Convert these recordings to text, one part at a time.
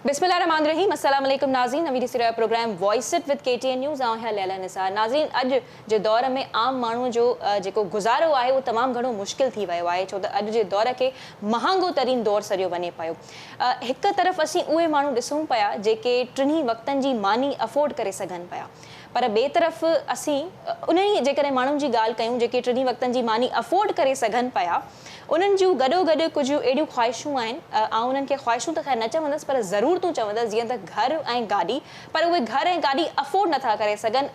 बिस्मिल्लाहिर्रहमानिर्रहीम अस्सलाम वालेकुम नाज़रीन नवी ॾिसी रहियो programme voice it with KTN news ऐं हीअ लैला निसार। नाज़रीन अॼु जे दौर में आम माण्हू जो जेको गुज़ारो आहे उहो तमामु घणो मुश्किल थी वियो आहे, छो त अॼु जे दौर खे महांगो तरीन दौर सॾियो वञे पियो। हिकु तरफ़ असीं उहे माण्हू ॾिसूं पिया जेके टिनी वक़्तनि जी मानी अफोर्ड करे सघनि पिया, पर ॿिए तरफ़ असीं उन्हनि जेकॾहिं माण्हुनि जी ॻाल्हि कयूं जेके टिनी वक़्तनि जी मानी अफोर्ड करे सघनि पिया, उन्हनि जूं गॾोगॾु कुझु अहिड़ियूं ख़्वाहिशूं आहिनि, ऐं उन्हनि खे ख़्वाहिशूं त ख़ैर न चवंदसि पर ज़रूरतूं चवंदसि, जीअं त घर ऐं गाॾी, पर उहे घर ऐं गाॾी अफोर्ड नथा करे सघनि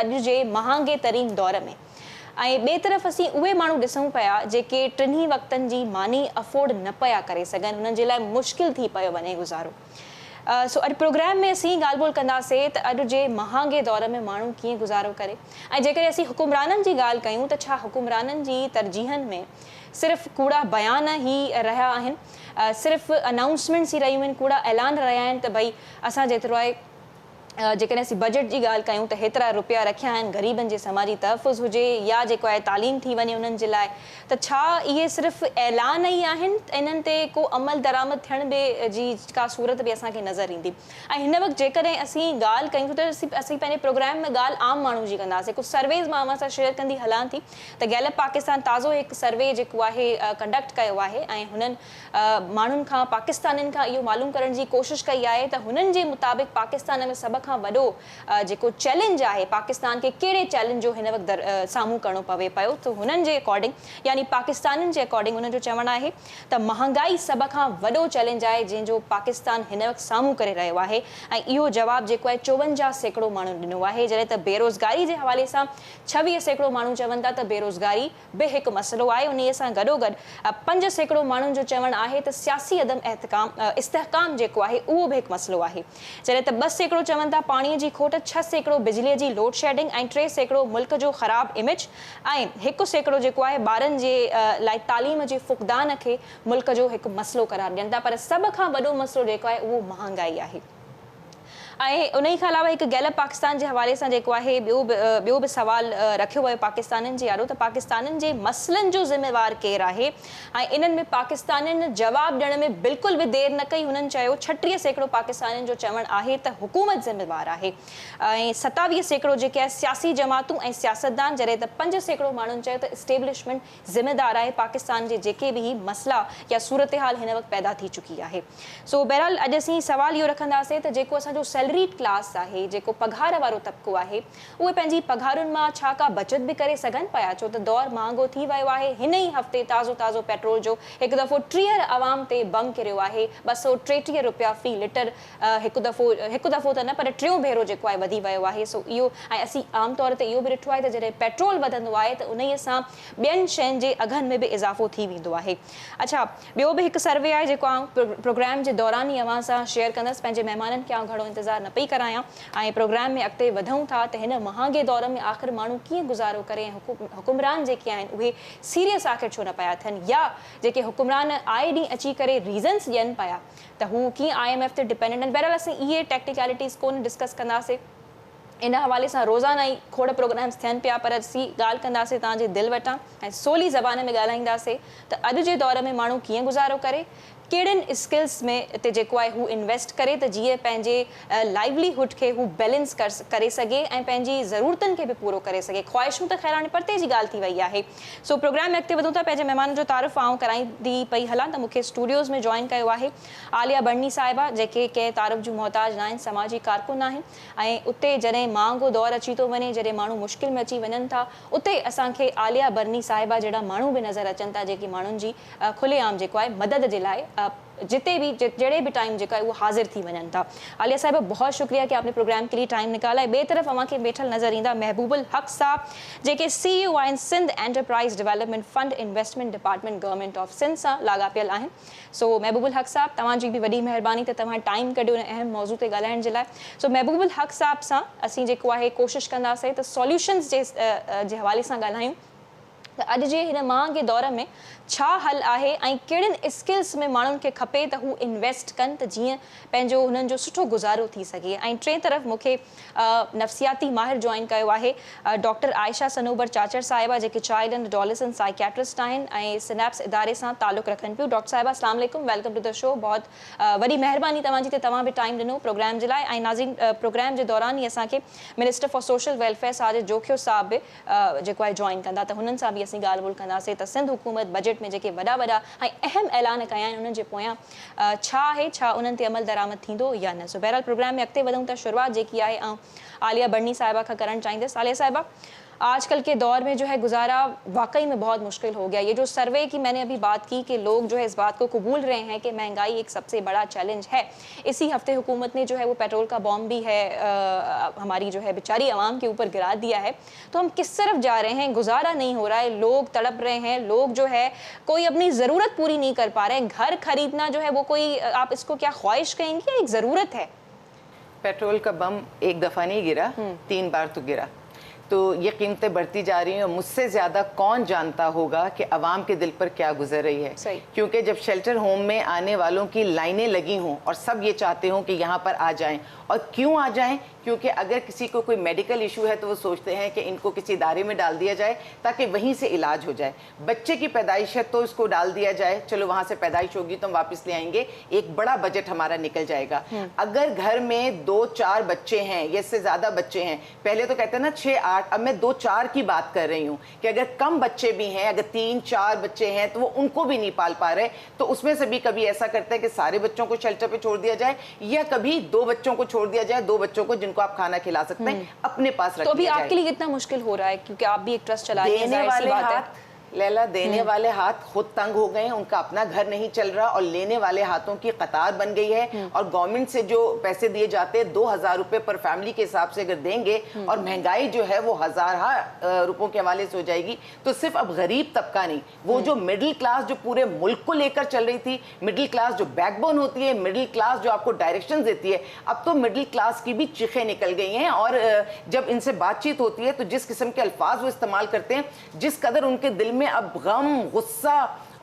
अॼु जे महांगे तरीन दौर में। ऐं ॿिए तरफ़ असीं उहे माण्हू ॾिसूं पिया जेके टिनी वक़्तनि जी मानी अफोर्ड न पिया करे सघनि, उन्हनि जे लाइ मुश्किल थी पियो वञे गुज़ारो। सो अॼु प्रोग्राम में असीं ॻाल्हि ॿोल कंदासीं त अॼु जे महांगे दौर में माण्हू कीअं गुज़ारो करे, ऐं जेकॾहिं असीं हुकुमराननि जी ॻाल्हि कयूं त छा हुकुमराननि जी तरजीहनि में सिर्फ़ु कूड़ा बयान ई रहिया आहिनि, सिर्फ़ु अनाउंसमेंट्स ई रहियूं आहिनि, कूड़ा ऐलान रहिया आहिनि त भई असां जेतिरो आहे जेकॾहिं असीं बजट जी ॻाल्हि कयूं त हेतिरा रुपया रखिया आहिनि ग़रीबनि जे समाजी तहफ़ुज़ हुजे या जेको आहे तालीम थी वञे उन्हनि जे लाइ, त छा इहे सिर्फ़ु ऐलान ई आहिनि, इन्हनि ते को अमल दरामद थियण जी का सूरत बि असांखे नज़र ईंदी। ऐं हिन वक़्तु जेकॾहिं असीं ॻाल्हि कयूं त असीं पंहिंजे प्रोग्राम में ॻाल्हि आम माण्हू जी कंदासीं। कुझु सर्वेज़ मां अव्हां सां शेयर कंदी हलां थी त गैलप पाकिस्तान ताज़ो हिकु सर्वे जेको आहे कंडक्ट कयो आहे, ऐं हुननि माण्हुनि खां पाकिस्तानियुनि खां इहो मालूम करण जी कोशिशि कई आहे त हुननि जे मुताबिक़ पाकिस्तान में सभ खां वॾो जेको चैलेंज आहे, पाकिस्तान खे कहिड़े चैलेंज जो हिन वक़्तु साम्हूं करणो पवे पियो, त हुननि जे अकॉर्डिंग यानी पाकिस्तानियुनि जे अकॉर्डिंग हुननि जो चवणु आहे त महांगाई सभ खां वॾो चैलेंज आहे जंहिंजो पाकिस्तान हिन वक़्तु साम्हूं करे रहियो आहे, ऐं इहो जवाबु जेको आहे 54% माण्हू ॾिनो आहे, जॾहिं त बेरोज़गारी जे हवाले सां 26% माण्हू चवनि था त बेरोज़गारी बि हिकु मसइलो आहे। उन सां गॾोगॾु 5% माण्हुनि जो चवणु आहे त सियासी अदम इस्तेहकाम जेको आहे उहो बि हिकु मसइलो आहे, जॾहिं त 2% चवनि था पाणीअ जी खोट, 6% बिजलीअ जी लोड शेडिंग, ऐं 3% मुल्क जो ख़राबु इमेज, ऐं 1% जेको आहे ॿारनि जे लाइ तालीम जे फुक़दान खे मुल्क जो हिकु मसइलो करार ॾियनि था, पर सभ खां वॾो मसइलो जेको आहे उहो महांगाई आहे। ऐं उन खां अलावा हिकु गैलप पाकिस्तान जे हवाले सां जेको आहे ॿियो बि सवाल रखियो वियो पाकिस्तानियुनि जे आरो त पाकिस्तानियुनि जे मसइलनि जो ज़िम्मेवार केरु आहे, ऐं इन्हनि में पाकिस्तानियुनि जवाबु ॾियण में बिल्कुलु बि देरि न कई। हुननि चयो 36% पाकिस्तानियुनि जो चवणु आहे त हुकूमत ज़िम्मेवार आहे, ऐं 27% जेके आहे सियासी जमातूं ऐं सियासतदान, जॾहिं त 5% माण्हुनि चयो त इस्टेब्लिशमेंट ज़िम्मेदार आहे पाकिस्तान जे जेके बि मसइला या सूरत हाल हिन वक़्तु पैदा थी चुकी आहे। सो बहरहाल अॼु असीं सवाल इहो रखंदासीं त जेको असांजो सैलरीड क्लास आहे, जेको पघार वारो तबिको आहे, उहे पंहिंजी पघारुनि मां छा का बचत बि करे सघनि पिया, छो त दौर महांगो थी वियो आहे। हिन ई हफ़्ते ताज़ो पेट्रोल जो हिकु दफ़ो 30 आवाम ते बम किरियो आहे, 233 रुपया फ़ी लीटर हिकु दफ़ो त न पर टियों भेरो जेको आहे वधी वियो आहे। सो इहो, ऐं असीं आम तौर ते इहो बि ॾिठो आहे त जॾहिं पेट्रोल वधंदो आहे त उन सां ॿियनि शयुनि जे अघनि में बि इज़ाफ़ो थी वेंदो आहे। अच्छा, ॿियो बि हिकु सर्वे आहे जेको आउं प्रोग्राम जे दौरान ई अव्हां सां शेयर कंदसि। पंहिंजे महिमाननि खे आउं घणो इंतज़ारु न पई करायां, ऐं प्रोग्राम में अॻिते वधूं था त हिन महांगे दौर में आख़िर माण्हू कीअं गुज़ारो करे, ऐं हुकुमरान जेके आहिनि उहे सीरियस आख़िर छो न पिया थियनि, या जेके हुकुमरान आए ॾींहुं अची करे रीज़न्स ॾियनि पिया त हू कीअं IMF ते डिपेंडेंट आहिनि। बहरहाल असीं इहे टेक्निकलिटीज़ कोन डिस्कस कंदासीं, इन हवाले सां रोज़ाना ई खोड़ प्रोग्राम्स थियनि पिया, पर असीं ॻाल्हि कंदासीं तव्हांजे दिलि वटां ऐं सवली ज़बान में ॻाल्हाईंदासीं त अॼु जे दौर में माण्हू कीअं गुज़ारो करे, कहिड़नि स्किल्स में ते जेको आहे हू इन्वेस्ट करे त जीअं पंहिंजे लाइवलीहुड खे हू बैलेंस करे सघे ऐं पंहिंजी ज़रूरतुनि खे बि पूरो करे सघे। ख़्वाहिशूं त ख़ैर हाणे परते जी ॻाल्हि थी वई आहे। सो प्रोग्राम में अॻिते वधूं था। पंहिंजे महिमान जो तारीफ़ आउं कराईंदी पई हलां त मूंखे स्टूडियोज़ में जॉइन कयो आहे आलिया बर्नी साहिबा, जेके कंहिं तारीफ़ जूं मोहताज न आहिनि, समाजी कारकुन आहिनि, ऐं उते जॾहिं महांगो दौर अची थो वञे, जॾहिं माण्हू मुश्किल में अची वञनि था, उते असांखे आलिया बर्नी साहिबा जहिड़ा माण्हू बि नज़र अचनि था जेके माण्हुनि जी खुलेआम जेको आहे मदद जे लाइ जिते भी जड़े भी टाइम जो है वो हाजिर थी वञनि था। आलिया साहिबा, बहुत शुक्रिया कि आपने प्रोग्राम के लिए टाइम निकाला है। ॿिए तरफ़ अव्हांखे वेठल नज़र ईंदा महबूबुल हक़ साहब, जेके CEO आहिनि Sindh enterprise development fund investment department government of Sindh सां लाॻापियल आहिनि। सो महबूबुल हक़ साहब, तव्हांजी बि वॾी महिरबानी त तव्हां टाइम कढियो हिन अहम मौज़ू ते ॻाल्हाइण जे लाइ। सो महबूबुल हक़ साहब सां असीं जेको आहे कोशिशि कंदासीं त सॉल्यूशन्स जे हवाले सां ॻाल्हायूं। त अॼु जे हिन महांगे दौर में छा हल आहे ऐं कहिड़ियुनि स्किल्स में माण्हुनि खे खपे त हू इन्वेस्ट कनि त जीअं पंहिंजो हुननि जो सुठो गुज़ारो थी सघे। ऐं टे तरफ़ मूंखे नफ़्सियाती माहिर जॉइन कयो आहे डॉक्टर आयशा सनोबर चाचर साहिबा, जेके चाइल्ड एंड एडोलेसेंट साइकियाट्रिस्ट आहिनि ऐं सिनेप्स इदारे सां ताल्लुक़ रखनि पियूं। डॉक्टर साहिबा अस्सलाम वालेकुम, वेलकम टू द शो। बहुत वॾी महिरबानी तव्हांजी त तव्हां बि टाइम ॾिनो प्रोग्राम जे लाइ। ऐं नाज़रीन, प्रोग्राम जे दौरान ई असांखे minister for social welfare Sajid Jokhio साहब बि जेको आहे जॉइन कंदा, त हुननि सां बि असीं ॻाल्हि ॿोल कंदासीं त सिंध हुकूमत बजट में जेके वॾा वॾा ऐं अहम ऐलान कया आहिनि उन्हनि जे पोयां छा आहे, छा उन्हनि ते अमल दरामद थींदो या न। सो बहरहाल प्रोग्राम में अॻिते वधूं त शुरूआत जेकी आहे आलिया बर्नी साहिबा खां करणु चाहींदसि। आलिया साहिबा, आजकल के दौर में जो है गुजारा वाकई में बहुत मुश्किल हो गया। ये जो सर्वे की मैंने अभी बात की कि लोग जो है इस बात को कबूल रहे हैं कि महंगाई एक सबसे बड़ा चैलेंज है। इसी हफ्ते हुकूमत ने जो है वो पेट्रोल का बॉम्ब भी है हमारी जो है बेचारी आवाम के ऊपर गिरा दिया है। तो हम किस तरफ जा रहे हैं? गुजारा नहीं हो रहा है, लोग तड़प रहे हैं, लोग जो है कोई अपनी ज़रूरत पूरी नहीं कर पा रहे हैं। घर खरीदना जो है वो कोई, आप इसको क्या ख्वाहिश कहेंगे या एक ज़रूरत है? पेट्रोल का बम एक दफ़ा नहीं गिरा, 3 बार तो गिरा। तो ये कीमतें बढ़ती जा रही हैं और मुझसे ज़्यादा कौन जानता होगा कि आवाम के दिल पर क्या गुजर रही है। क्योंकि जब शेल्टर होम में आने वालों की लाइनें लगी हों और सब ये चाहते हों कि यहाँ पर आ जाएं, और क्यों आ जाएं? क्योंकि अगर किसी को कोई मेडिकल इशू है तो वो सोचते हैं कि इनको किसी इदारे में डाल दिया जाए ताकि वहीं से इलाज हो जाए। बच्चे की पैदाइश है तो इसको डाल दिया जाए, चलो वहाँ से पैदाइश होगी तो हम वापस ले आएंगे, एक बड़ा बजट हमारा निकल जाएगा। अगर घर में 2-4 बच्चे हैं या इससे ज़्यादा बच्चे हैं, पहले तो कहते हैं ना 6-8, अब मैं 2-4 की बात कर रही हूँ कि अगर कम बच्चे भी हैं, अगर 3-4 बच्चे हैं तो वो उनको भी नहीं पाल पा रहे, तो उसमें से भी कभी ऐसा करते हैं कि सारे बच्चों को शेल्टर पे छोड़ दिया जाए या कभी 2 बच्चों को छोड़ दिया जाए, 2 बच्चों को जिनको आप खाना खिला सकते हैं अपने पास रख। तो अभी आपके लिए कितना मुश्किल हो रहा है, क्योंकि आप भी एक ट्रस्ट चला रही हैं, देने वाले हाथ लैला, देने वाले हाथ खुद तंग हो गए हैं, उनका अपना घर नहीं चल रहा और लेने वाले हाथों की कतार बन गई है। और गवर्नमेंट से जो पैसे दिए जाते हैं 2000 रुपए पर फैमिली के हिसाब से अगर देंगे और महंगाई जो है वो हजार रुपयों के हवाले से हो जाएगी, तो सिर्फ अब गरीब तबका नहीं, वो जो मिडिल क्लास जो पूरे मुल्क को लेकर चल रही थी, मिडिल क्लास जो बैकबोन होती है, मिडिल क्लास जो आपको डायरेक्शन देती है, अब तो मिडिल क्लास की भी चीखें निकल गई हैं। और जब इनसे बातचीत होती है तो जिस किस्म के अल्फाज वो इस्तेमाल करते हैं, जिस कदर उनके दिल में अब गम, गुस्सा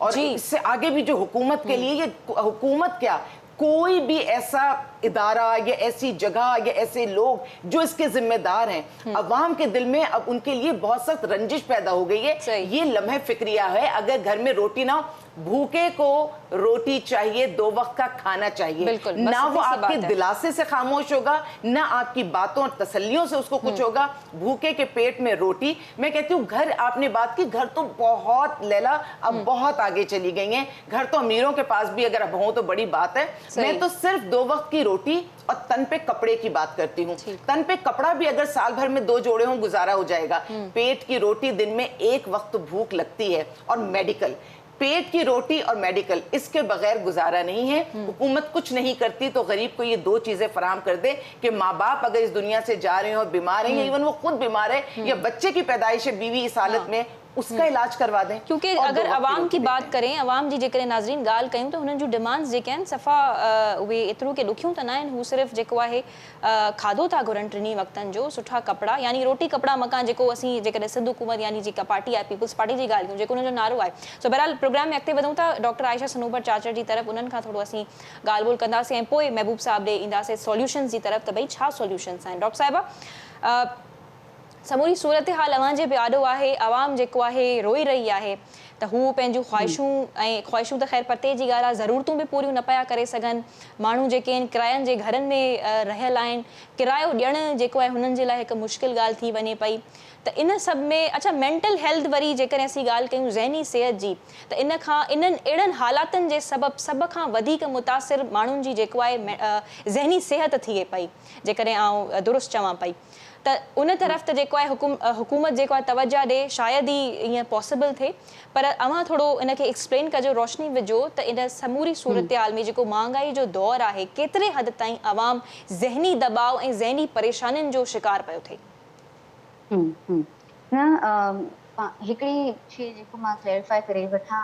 और इससे आगे भी जो हुकूमत के लिए, ये हुकूमत क्या, कोई भी ऐसा इदारा या ऐसी जगह या ऐसे लोग जो इसके जिम्मेदार हैं, अवाम के दिल में अब उनके लिए बहुत सख्त रंजिश पैदा हो गई है। ये लम्हे फिक्रिया है, अगर घर में रोटी ना, भूखे को रोटी चाहिए, 2 वक्त का खाना चाहिए, ना वो आपके दिलासे से खामोश होगा, ना आपकी बातों और तसल्लियों से उसको कुछ होगा। भूखे के पेट में रोटी। मैं कहती हूँ घर, आपने बात की, घर तो बहुत लैला अब बहुत आगे चली गई हैं। घर तो अमीरों के पास भी अगर अब हो तो बड़ी बात है। मैं तो सिर्फ 2 वक्त की रोटी और तन पे कपड़े की बात करती हूँ। तन पे कपड़ा भी अगर साल भर में 2 जोड़े हों गुजारा हो जाएगा। पेट की रोटी दिन में 1 वक्त भूख लगती है। और मेडिकल, पेट की रोटी और मेडिकल, इसके बगैर गुजारा नहीं है। हुकूमत कुछ नहीं करती तो गरीब को ये 2 चीजें फराहम कर दे कि माँ बाप अगर इस दुनिया से जा रहे हैं और बीमार हैं, या इवन वो खुद बीमार है, या बच्चे की पैदाइश है, बीवी इस हालत में, उसका इलाज करवा दें। क्योंकि अगर अवाम की बात करें, अवाम जी जेकॾहिं नाज़रीन ॻाल्हि कयूं त हुननि जूं डिमांड्स जेके आहिनि सफ़ा उहे एतिरो के ॾुखियूं त न आहिनि। हू सिर्फ़ु जेको आहे खाधो था घुरनि, 3 वक़्तनि जो, सुठा कपिड़ा, यानी रोटी कपिड़ा मकान, जेको असीं जेकॾहिं सिंध हुकूमत यानी जेका पार्टी आहे, पीपल्स पार्टी जी ॻाल्हि कयूं, जेको हुनजो नारो आहे। सो बहरहाल प्रोग्राम में अॻिते वधूं था। डॉक्टर आयशा सनोबर चाचर जी तरफ़, उन्हनि खां थोरो असीं ॻाल्हि ॿोल कंदासीं ऐं पोइ महबूब साहब ॾे ईंदासीं सॉल्यूशन्स जी तरफ़, त भई छा सॉल्यूशन्स आहिनि। डॉक्टर साहिबा, समूरी सूरत हाल अवां जे बि आॾो आहे, आवाम जेको आहे रोई रही आहे त हू पंहिंजूं ख़्वाहिशूं त ख़ैर पते जी ॻाल्हि आहे, ज़रूरतूं बि पूरियूं न पिया करे सघनि। माण्हू जेके आहिनि किरायनि जे घरनि में रहियल आहिनि, किरायो ॾियणु जेको आहे हुननि जे लाइ हिकु मुश्किल ॻाल्हि थी वञे पई। त इन सभु में अच्छा मेंटल हेल्थ वरी जेकॾहिं असीं ॻाल्हि कयूं ज़हनी सिहत जी, त इन्हनि अहिड़नि हालातनि जे सबबु सभ खां वधीक मुतासिर माण्हुनि जी जेको आहे ज़हनी सिहत थिए पई, जेकॾहिं आउं दुरुस्त चवां पई, त उन तरफ़ त जेको आहे हुकूमत जेको आहे तवजा ॾे, शायदि ई ईअं पॉसिबल थिए। पर अवां थोरो इनखे एक्सप्लेन कजो, रोशनी विझो त इन समूरी सूरत हाल में जेको महांगाई जो दौर आहे, केतिरे हद ताईं अवाम ज़हनी दबाव ऐं ज़हनी परेशानियुनि जो शिकार पियो थिए। न हिकिड़ी शइ जेको मां क्लैरिफाई करे वठां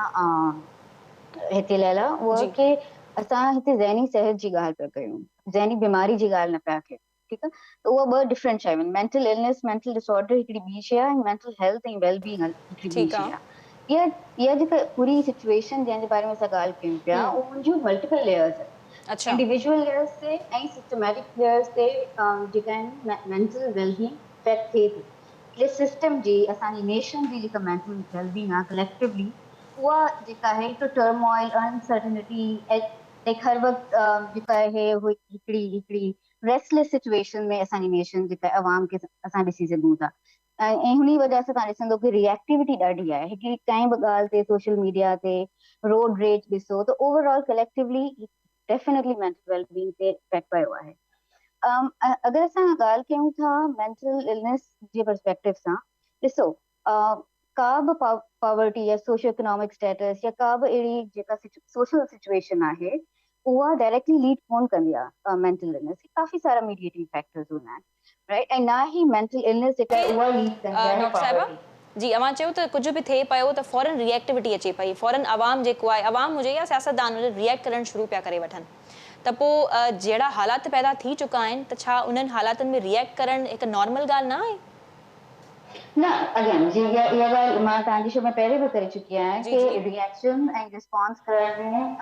हिते लैला, उहा कि असां हिते ज़हनी सिहत जी ॻाल्हि पिया कयूं, ज़हनी बीमारी जी ॻाल्हि न पिया कयूं। ठीकु आहे, त उहा 2 डिफरेंट शयूं आहिनि। मेंटल इलनेस, मेंटल डिसऑर्डर हिकिड़ी ॿी शइ आहे, ऐं मेंटल हेल्थ ऐं वेलबींग हिकिड़ी ॿी ठीकु शइ आहे। आहे। इहा जेका पूरी सिचुएशन जंहिंजे बारे में असां ॻाल्हि कयूं पिया, उन जूं मल्टीपल लेयर्स आहिनि। अच्छा। इंडिविजुअल लेयर्स ते ऐं सिस्टमैटिक लेयर्स ते जेका आहिनि मेंटल वेलबींग इफेक्ट थिए थी। એટલે सिस्टम जी, असांजी नेशन जी जेका मेंटल वेलबींग आहे कलेक्टिवली, उहा जेका आहे हिकु टर्मोइल, अनसर्टनिटी, लाइक हर वक़्तु जेका आहे हिकिड़ी रेस्टलेस सिचुएशन में असांजी नेशन जेका अवाम खे असां ॾिसी सघूं था। ऐं हुन वजह सां तव्हां ॾिसंदो कि रिएक्टिविटी ॾाढी आहे। हिकिड़ी कंहिं बि ॻाल्हि ते सोशल मीडिया ते रोड रेज ॾिसो त overall collectively definitely mental wellbeing ते इफेक्ट पियो आहे। अगरि असां ॻाल्हि कयूं था मेंटल इलनेस जे पर्सपेक्टिव सां, ॾिसो का बि पॉवर्टी या सोशो इकोनॉमिक स्टेटस या का बि अहिड़ी जेका सोशल सिचुएशन आहे, उहा डायरेक्टली लीड कोन कंदी आहे मेंटल इलनेस। काफ़ी सारा मीडिएटिंग फैक्टर्स हूंदा आहिनि, राइट, ऐं ना ही मेंटल इलनेस जेका आहे उहा लीड कंदी आहे डॉक्टर साहिबा जी, अवां चयो त कुझु बि थिए पियो त फॉरन रिएक्टिविटी अचे पई, फॉरन आवाम जेको आहे, आवाम हुजे या सियासतदान हुजे, रिएक्ट करणु शुरू पिया करे वठनि। त पोइ जहिड़ा हालात पैदा थी चुका आहिनि त छा उन्हनि हालातनि में रिएक्ट करणु हिकु नॉर्मल ॻाल्हि न आहे? न, अगेन जी इहा ॻाल्हि मां तव्हांजी शो में पहिरीं बि करे चुकी आहियां कि रिएक्शन ऐं रिस्पॉन्स करण में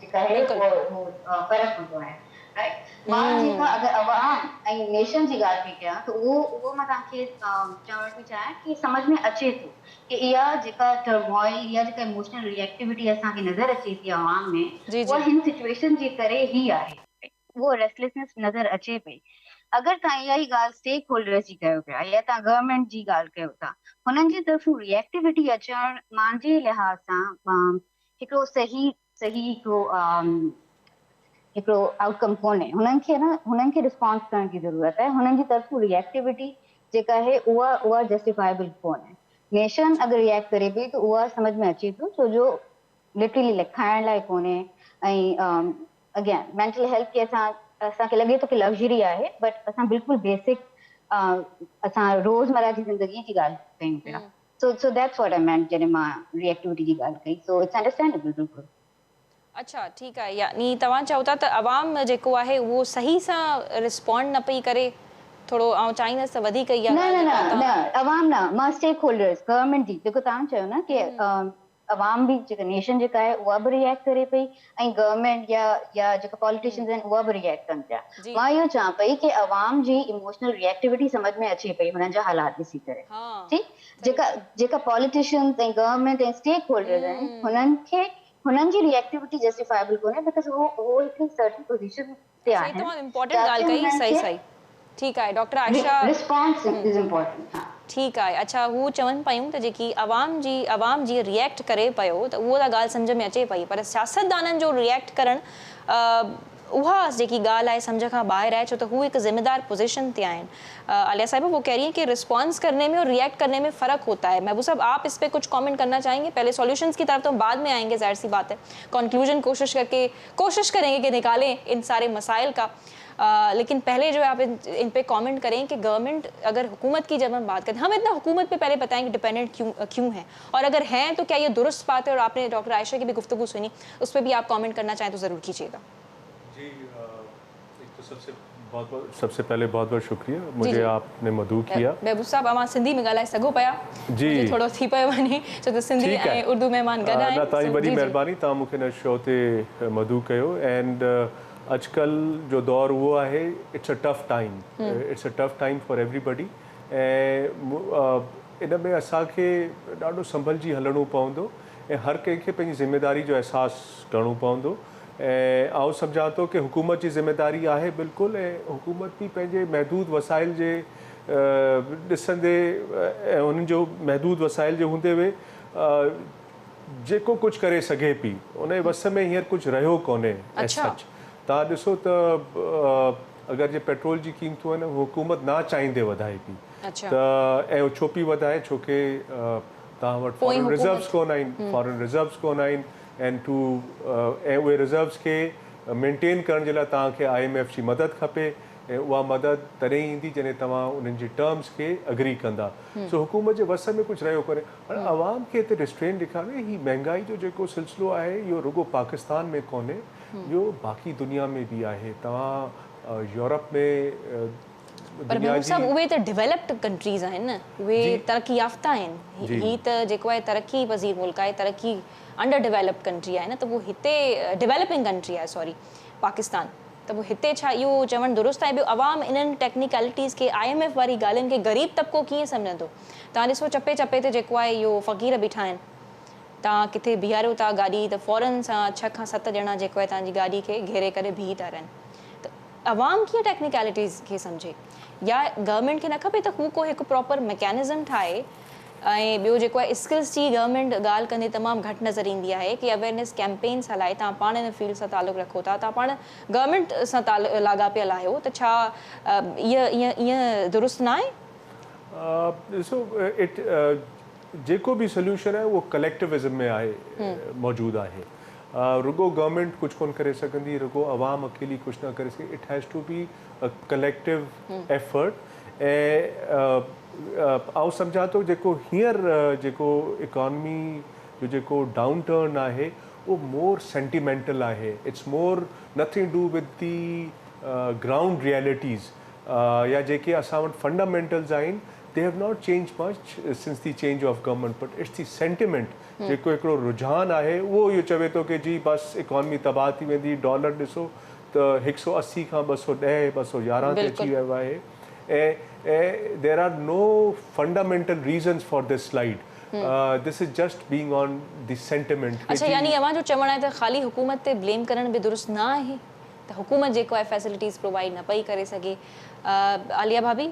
जेका आहे उहो फ़र्क़ु हूंदो आहे, राइट। मां जेका अगरि अवाम ऐं नेशन जी ॻाल्हि पई कयां त उहो मां तव्हांखे चवणु पई चाहियां कि सम्झ में अचे थो कि इहा जेका टर्मोइल, इहा जेका इमोशनल रिएक्टिविटी असांखे नज़र अचे थी अवाम में, उहा हिन सिचुएशन जे करे ई आहे। उहो रेस्टलेसनेस नज़र अचे पई। अगरि तव्हां इहा ई ॻाल्हि स्टेक होल्डर्स जी कयो पिया या तव्हां गवर्नमेंट जी ॻाल्हि कयो था, हुननि जी तरफ़ूं रिएक्टिविटी अचणु मुंहिंजे लिहाज़ सां हिकिड़ो सही हिकिड़ो आउटकम कोन्हे। हुननि खे रिस्पॉन्स करण जी ज़रूरत आहे। हुननि जी तरफ़ूं रिएक्टिविटी जेका आहे उहा जस्टिफाइबल कोन्हे। नेशन अगरि रिएक्ट करे पई त उहा समझ में अचे थो, छो जो लिटरली लिखाइण लाइ कोन्हे। ऐं अगेन मेंटल हेल्थ खे असांखे लॻे थो कि लग्ज़री आहे, बट असां बिल्कुलु बेसिक असां रोज़मर्रा जी ज़िंदगी जी ॻाल्हि कयूं पिया। So that's what I meant जॾहिं मां रिएक्टिविटी जी ॻाल्हि कई। So it's understandable बिल्कुलु। अच्छा, ठीकु आहे। यानी तव्हां चओ था त अवाम जेको आहे उहो सही सां रिस्पॉन्ड न पई करे, थोरो आउं चाहींदसि त वधीक इहा न अवाम न, मां स्टेक होल्डर्स, गवर्नमेंट जी, जेको तव्हां चयो न कि अवाम बि जेका नेशन जेका आहे उहा बि रिएक्ट करे पई ऐं गवर्नमेंट या जेका पॉलिटिशियंस आहिनि उहा बि रिएक्ट कनि पिया। मां इहो चवां पई कि अवाम जी इमोशनल रिएक्टिविटी समझ में अचे पई हुननि जा हालात ॾिसी करे, ठीकु। जेका पॉलिटिशियंस ऐं गवर्नमेंट ऐं स्टेक होल्डर्स आहिनि हुननि जी रिएक्टिविटी जस्टिफाइबल कोन्हे, बिकॉज़ उहो हिकिड़ी सर्टन पोजीशन ते आहिनि। तमामु इम्पोर्टेंट ॻाल्हि कई, सही। ठीकु आहे doctor Ayesha, response is important. ठीकु आहे। अच्छा, हू चवनि पियूं त जेकी अवाम जी रिएक्ट करे पियो त उहा त ॻाल्हि सम्झ में अचे पई, पर सियासतदाननि जो रिएक्ट करणु उहा जेकी ॻाल्हि आहे सम्झ खां ॿाहिरि आहे, छो त हू हिकु ज़िम्मेदार पोजीशन ते आहिनि। आलिया साहिबा, वो कह रही हैं कि रिस्पॉन्स करने में और रिएक्ट करने में फ़र्क होता है। महबूब साहब, आप इस पर कुछ कमेंट करना चाहेंगे? पहले सॉल्यूशंस की तरफ तो बाद में आएंगे, जाहिर सी बात है। कंक्लूजन कोशिश करेंगे कि निकालें इन सारे मसाइल का, लेकिन पहले जो है आप इन पे कमेंट करें कि गवर्नमेंट, अगर हुकूमत की जब हम बात करते हैं, हम इतना हुकूमत पे पहले बताएं कि डिपेंडेंट क्यों है, और अगर हैं तो क्या ये दुरुस्त बात है? और आपने डॉक्टर आयशा की भी गुफ्तगू सुनी, उस पर भी आप कमेंट करना चाहें तो ज़रूर कीजिएगा। जी, एक तो सबसे पहले बहुत बहुत शुक्रिया, मुझे आपने मदऊ किया। महबूब साहब, अवां सिंधी में ॻाल्हाए सघो पिया? जी, थोरो थी पियो वञे, छो त सिंधी ऐं उर्दू महिमान गॾु आहिनि। तव्हांजी वॾी महिरबानी, तव्हां मूंखे हिन शो ते मदऊ कयो। एंड अॼुकल्ह जो दौर उहो आहे, it's a tough time for everybody. ऐं इन में असांखे ॾाढो संभलिजी हलणो पवंदो ऐं हर कंहिंखे पंहिंजी ज़िम्मेदारी जो अहसासु करिणो पवंदो। ऐं आउं सम्झां थो कि हुकूमत जी ज़िम्मेदारी आहे बिल्कुलु, ऐं हुकूमत बि पंहिंजे महदूद वसाइल जे ॾिसंदे ऐं उन्हनि जो महदूद वसाइल जे हूंदे हुए जेको कुझु करे सघे पई, उन जे वस में हींअर कुझु रहियो कोन्हे। तव्हां ॾिसो त अगरि जे पेट्रोल जी क़ीमतूं आहिनि, हुकूमत ना चाहींदे वधाए पई, त ऐं छो पई वधाए, छोकी तव्हां वटि फॉरेन रिज़र्व्स कोन आहिनि, ऐं उहे रिज़र्व्स खे मेंटेन करण जे लाइ तव्हांखे IMF जी मदद खपे, ऐं उहा मदद तॾहिं ईंदी जॾहिं तव्हां उन्हनि जी टर्म्स खे अग्री कंदा। सो हुकूमत जे वस में कुझु रहियो कोन्हे। हाणे अवाम खे हिते रिस्ट्रेन ॾेखारे, ही महांगाई जो जेको सिलसिलो आहे, इहो रुगो पाकिस्तान में कोन्हे, इहो बाक़ी दुनिया में बि आहे। तव्हां यूरोप में पर महबूब साहब उहे त डेवलप्ड कंट्रीज़ आहिनि न, उहे तरक़ी याफ़्ता आहिनि, ही त जेको आहे तरक़ी पज़ीर मुल्क आहे, तरक़ी अंडर डेवलप्ड कंट्री आहे न, त पोइ हिते डेवलपिंग कंट्री आहे सॉरी पाकिस्तान, त पोइ हिते छा इहो चवणु दुरुस्त आहे? ॿियो अवाम इन्हनि टेक्निकलिटीज़ खे IMF वारी ॻाल्हियुनि खे ग़रीब तबिको कीअं सम्झंदो? तव्हां ॾिसो चपे चपे ते जेको आहे इहो फ़क़ीर बीठा आहिनि, तव्हां किथे बीहारियो था गाॾी त फ़ौरन सां 6 खां 7 ॼणा जेको आहे तव्हांजी गाॾी खे घेरे करे बीही था रहनि, त अवाम कीअं टेक्निकलिटीज़ खे सम्झे? या गवर्नमेंट खे न खपे त हू को हिकु प्रॉपर मैकेनिज़म ठाहे? ऐं ॿियो जेको आहे स्किल्स जी गवर्नमेंट ॻाल्हि कंदे तमामु घटि नज़र ईंदी आहे कि अवेयरनेस कैंपेन्स हलाए, तव्हां पाण हिन फील्ड सां तालुक़ु रखो था, तव्हां पाण गवर्नमेंट सां लाॻापियल आहियो, त छा ईअं दुरुस्त न आहे? ॾिसो जेको बि सोल्यूशन आहे उहो कलेक्टिविज़म में आहे, मौजूदु आहे। रुगो गवर्नमेंट कुछ कोन करे सकंदी, रुगो अवाम अकेली कुछ ना करे सके। It has to be a collective effort. ऐं सम्झा थो जेको हींअर जेको इकॉनमी जो जेको डाउन टर्न आहे वो मोर सेंटिमेंटल आहे। It's more nothing do with the ground realities या जेके असां वटि फंडामेंटल्स आहिनि, they have not changed much since the change of government, but it's the sentiment जेको हिकिड़ो रुझान आहे उहो इहो चवे थो कि जी बस इकॉनमी तबाह थी वेंदी। डॉलर ॾिसो त 180 खां 210 211 ते अची वियो आहे ऐं there are no fundamental reasons for this slide. This is just being on the sentiment. अच्छा, यानी अवां जो चवणु आहे त ख़ाली हुकूमत ते ब्लेम करण बि दुरुस्त न आहे, त हुकूमत जेको आहे फैसिलिटीज़ प्रोवाइड न पई करे सघे। आलिया भाभी,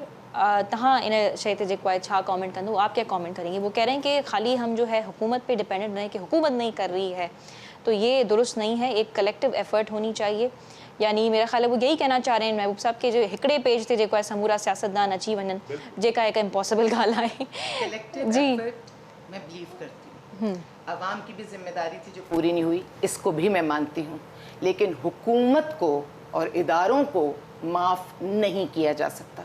तहाँ इन शइ ते जेको है छा कमेंट कंदो? आप क्या कमेंट करेंगे? वो कह रहे हैं कि खाली हम जो है हुकूमत पे डिपेंडेंट रहें कि हुकूमत नहीं कर रही है, तो ये दुरुस्त नहीं है, एक कलेक्टिव एफर्ट होनी चाहिए। यानी मेरा ख्याल है वो यही कहना चाह रहे हैं महबूब साहब के जो हिकड़े पेज ते जेको है समूरा सियासतदान अची वञनि, जेका एक इम्पॉसिबल ॻाल्हि आहे। कलेक्टिव जी, एफर्ट मैं बिलीव करती हूँ। अवाम की भी जिम्मेदारी थी जो पूरी नहीं हुई, इसको भी मैं मानती हूँ, लेकिन हुकूमत को और इदारों को माफ़ नहीं किया जा सकता।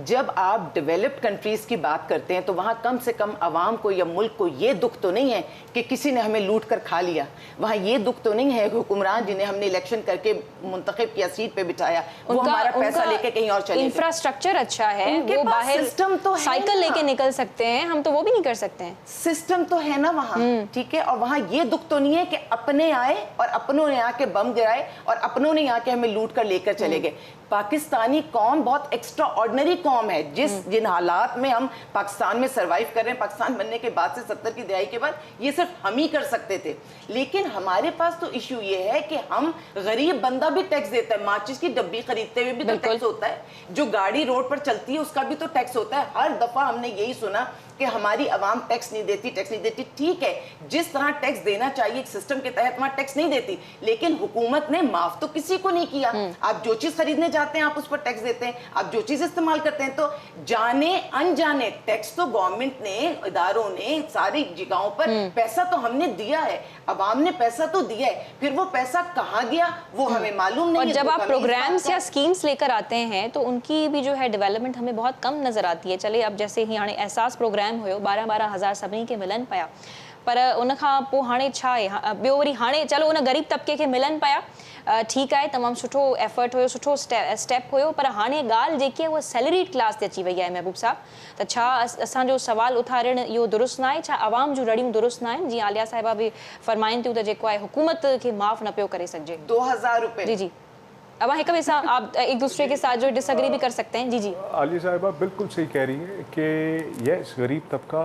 जब आप डेवलप्ड कंट्रीज की बात करते हैं तो वहाँ कम से कम अवाम को या मुल्क को ये दुख तो नहीं है कि किसी ने हमें लूट कर खा लिया। वहाँ ये दुख तो नहीं है हुक्मरान जिन्हें हमने इलेक्शन करके मुंतखब किया, सीट पे बिठाया, वो हमारा पैसा लेके कहीं और चले। इंफ्रास्ट्रक्चर अच्छा है, वो बाहर सिस्टम तो साइकिल लेके निकल सकते हैं, हम तो वो भी नहीं कर सकते हैं। सिस्टम तो है ना वहाँ, ठीक है। और वहाँ ये दुख तो नहीं है कि अपने आए और अपनों ने आके बम गिराए और अपनों ने आके हमें लूट कर लेकर चले गए। पाकिस्तानी कौम बहुत एक्स्ट्रा ऑर्डिनरी कौम है। जिन हालात में हम पाकिस्तान में सर्वाइव कर रहे हैं, पाकिस्तान बनने के बाद से 70 की दहाई के बाद, ये सिर्फ हम ही कर सकते थे। लेकिन हमारे पास तो इश्यू ये है कि हम गरीब बंदा भी टैक्स देता है। माचिस की डब्बी खरीदते हुए भी तो टैक्स होता है, जो गाड़ी रोड पर चलती है उसका भी तो टैक्स होता है। हर दफा हमने यही सुना कि हमारी आवाम टैक्स नहीं देती। ठीक है, जिस तरह टैक्स देना चाहिए एक सिस्टम के तहत वहाँ टैक्स नहीं देती, लेकिन हुकूमत ने माफ तो किसी को नहीं किया। आप जो चीज खरीदने जाते हैं आप उस पर टैक्स देते हैं, आप जो चीज इस्तेमाल करते हैं, तो जाने अनजाने टैक्स तो गवर्नमेंट ने, इदारों ने, सारी जगहों पर पैसा तो हमने दिया है, अवाम ने पैसा तो दिया है, फिर वो पैसा कहाँ गया वो हमें मालूम नहीं। और जब आप प्रोग्राम्स या स्कीम्स लेकर आते हैं तो उनकी भी जो है डेवलपमेंट हमें बहुत कम नजर आती है। चले अब जैसे ही हाणे एहसास प्रोग्राम हुयो 12,000 सभिनी खे मिलनि पिया, पर उन खां पोइ हाणे छा आहे? ॿियो वरी हाणे चलो उन ग़रीब तबके खे मिलनि पिया, ठीकु आहे, तमामु सुठो एफर्ट हुयो, सुठो स्टेप हुयो, पर हाणे ॻाल्हि जेकी आहे उहा सैलरीड क्लास ते अची वई आहे महबूब साहब। त छा असांजो सवाल उथारणु इहो दुरुस्त न आहे? छा आवाम जूं रड़ियूं दुरुस्त न आहिनि? जीअं आलिया साहिबा बि फरमाइनि थियूं त जेको आहे हुकूमत खे माफ़ न पियो करे सघिजे। 2000 रुपए। जी जी, अब एक साथ आप एक दूसरे के साथ जो डिसएग्री भी कर सकते हैं। जी जी, आलिया साहिबा बिल्कुल सही कह रही है कि यस, गरीब तबका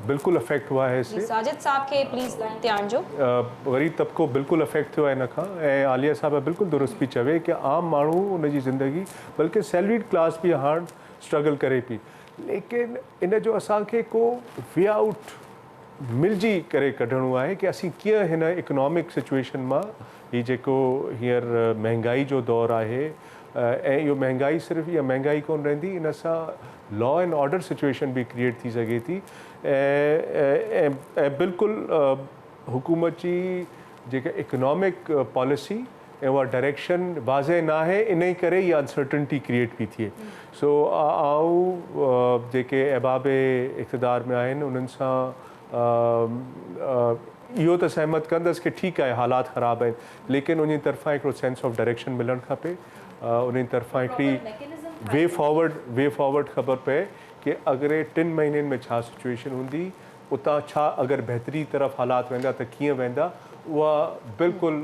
बिल्कुल अफेक्ट हुआ है इससे। साजिद साहब के प्लीज़ लाइन ते आणिजो। गरीब तबको बिल्कुल अफेक्ट हुआ है इन खां, ऐं आलिया साहिबा बिल्कुल दुरुस्त पई चवे कि आम माण्हू उनजी ज़िंदगी, बल्कि सैलरीड क्लास भी हाणे स्ट्रगल करे पई, लेकिन इन जो असांखे को वे आउट मिलजी करे कढणो आहे कि असीं कीअं हिन इकोनॉमिक सिचुएशन मां, ही जेको हींअर महांगाई जो दौर आहे, ऐं इहो महांगाई सिर्फ़ु इहा महांगाई कोन रहंदी, इन सां लॉ एंड ऑर्डर सिचुएशन भी क्रिएट थी सघे थी। ऐं बिल्कुलु हुकूमत जी जेका इकोनॉमिक पॉलिसी ऐं उहा डायरेक्शन वाज़े न आहे, इन ई करे इहा अनसर्टनिटी क्रिएट पई थिए। सो आउं जेके अहबाबे इक़्तिदार में आहिनि उन्हनि सां इहो त सहमत कंदसि कि ठीकु आहे, हालात ख़राबु आहिनि, लेकिन उन तरफ़ां हिकिड़ो सेंस ऑफ डायरेक्शन मिलणु खपे। उन तरफ़ां हिकिड़ी वे फॉरवर्ड ख़बर पए कि अॻिले 3 महीननि में छा सिचुएशन हूंदी, उतां छा अगरि बहितरी तरफ़ हालात वेंदा त कीअं वेंदा, उहा बिल्कुलु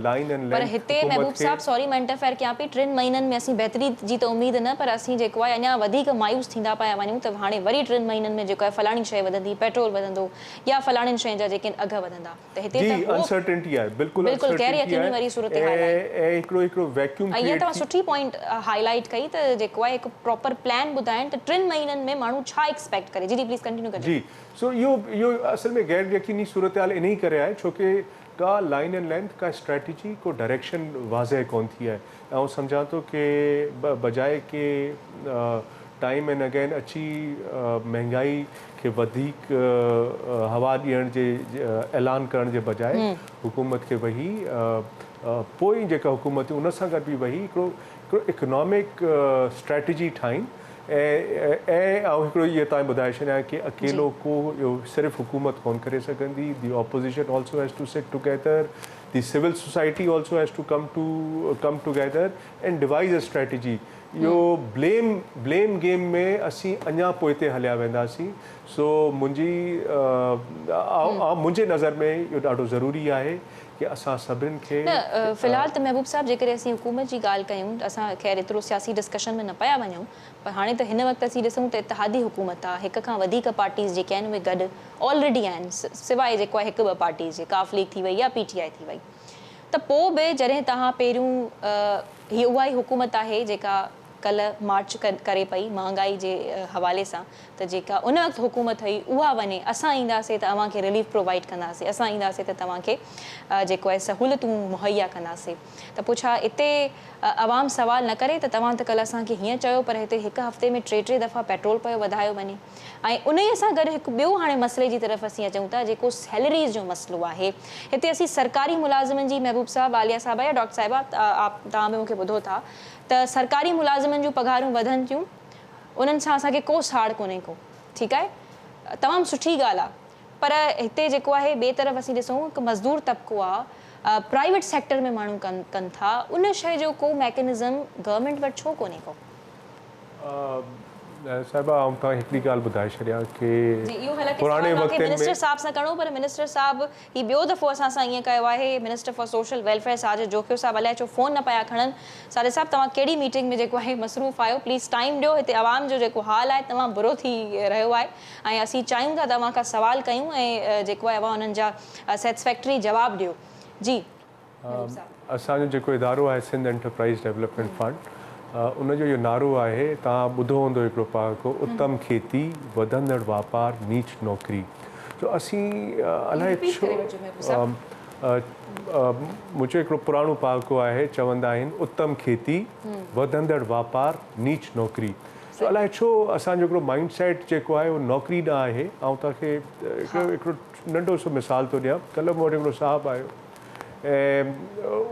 लाइन एंड पर लाइन हिते महबूब साहब सॉरी मां इंटरफेयर कयां पई, 3 महीननि में असीं बहितरी जी त उमेद न, पर असीं जेको आहे अञा वधीक मायूस थींदा पिया वञूं त हाणे वरी 3 महीननि में जेको आहे फलाणी शइ वधंदी, पेट्रोल वधंदो या फलाणियुनि शयुनि जा जेके अघ वधंदा, त हिते जी त अनसर्टेनिटी आहे, बिल्कुलु बिल्कुलु गैर यकीनी वारी सूरत हाल आहे। ऐं हिकिड़ो वैक्यूम ऐं इहा तव्हां सुठी पॉइंट हाईलाइट कई त जेको आहे हिकु प्रॉपर प्लान ॿुधाइनि त 3 महीननि में माण्हू छा एक्सपेक्ट करे। जी प्लीज़ कंटिन्यू कजो। जी सो इहो असल में गैर यकीनी सूरत हाल इन ई करे आहे छो कि का लाइन एंड लेंथ का स्ट्रेटजी को डायरेक्शन वाज़ह कोन थी आहे। ऐं सम्झां थो कि बजाए कि टाइम एंड अगेन अची महांगाई खे वधीक हवा ॾियण जे ऐलान करण जे बजाए हुकूमत खे वेही पोइ जेका हुकूमत उन सां गॾु बि वेही हिकिड़ो इकोनॉमिक स्ट्रेटजी ठाहिनि ऐं हिकिड़ो इहो तव्हां ॿुधाए छॾियां कि अकेलो को इहो सिर्फ़ु हुकूमत कोन करे सघंदी, the opposition also has to sit together, the civil society also has to come together and devise a strategy. इहो ब्लेम गेम में असीं अञा पोइ ते हलिया वेंदासीं। सो मुंहिंजे नज़र में इहो ॾाढो ज़रूरी आहे कि असां सभिनी खे न फ़िलहाल त महबूब साहब जेकॾहिं असीं हुकूमत जी ॻाल्हि कयूं त असां ख़ैर एतिरो सियासी डिस्कशन में न पिया वञूं, पर हाणे त हिन वक़्तु असीं ॾिसूं त इतिहादी हुकूमत आहे, हिक खां वधीक पार्टीज़ जेके आहिनि उहे गॾु ऑलरेडी आहिनि, सवाइ जेको आहे 1-2 पार्टीज़ जे काफ लीग थी वई या PTI थी वई। त पोइ बि जॾहिं तव्हां पहिरियों हीअ उहा ई हुकूमत आहे जेका कल्ह मार्च करे पई महांगाई जे हवाले सां, त जेका उन वक़्तु हुकूमत हुई उहा वञे असां ईंदासीं त तव्हांखे रिलीफ प्रोवाइड कंदासीं, असां ईंदासीं त तव्हांखे जेको आहे सहूलियतूं मुहैया कंदासीं। त पोइ छा हिते आवाम सवाल न करे त तव्हां त कल्ह असांखे हीअं चयो पर हिते हिकु हफ़्ते में 3 दफ़ा पेट्रोल पियो वधायो वञे। ऐं उन ई सां गॾु हिकु ॿियो हाणे मसइले जी तरफ़ असीं अचूं था जेको सैलरीज़ जो मसइलो आहे। हिते असीं सरकारी मुलाज़िमनि जी महबूब साहब, आलिया साहिबा या डॉक्टर साहिबा तव्हां बि मूंखे ॿुधो था त सरकारी मुलाज़िमनि जूं पघारूं वधनि थियूं, उन्हनि सां असांखे को साड़ कोन्हे को, ठीकु आहे, तमामु सुठी ॻाल्हि आहे। पर हिते जेको आहे ॿिए तरफ़ असीं ॾिसूं हिकु मज़दूर तबिको आहे, प्राइवेट सेक्टर में माण्हू कनि था, उन शइ जो को मैकेनिज़म गवर्नमेंट वटि छो कोन्हे को? साहिबा आउं तव्हां हिकिड़ी ॻाल्हि ॿुधाए छॾियां कि पुराणे वक़्त में मिनिस्टर साहब सां करणो, पर मिनिस्टर साहब ही ॿियो दफ़ो असां सां ईअं कयो आहे, minister for social welfare Sajid Jokhio साहब अलाए छो फ़ोन न पिया खणनि। साजिद साहब तव्हां कहिड़ी मीटिंग में जेको आहे मसरूफ़ आहियो, प्लीज़ टाइम ॾियो, हिते आवाम जो जेको हाल आहे तमामु बुरो थी रहियो आहे ऐं असीं चाहियूं था तव्हां खां सवाल कयूं ऐं जेको आहे उन्हनि जा सेटिस्फैक्टरी जवाबु ॾियो। जी असांजो जेको इदारो आहे सिंध एंटरप्राइज़ डेवलपमेंट फंड, उनजो इहो नारो आहे, तव्हां ॿुधो हूंदो हिकिड़ो पहाको, उत्तम खेती, वधंदड़ वापारु, नीच नौकिरी। तो असीं अलाए छो मुंहिंजो हिकिड़ो पुराणो पहाको आहे, चवंदा आहिनि उत्तम खेती, वधंदड़ वापारु, नीच नौकिरी। तो अलाए छो असांजो हिकिड़ो माइंड सेट जेको आहे उहो नौकिरी न आहे। ऐं तव्हांखे हिकिड़ो नंढो सो मिसाल थो ॾियां, कल्ह मूं वटि हिकिड़ो साहबु आयो ऐं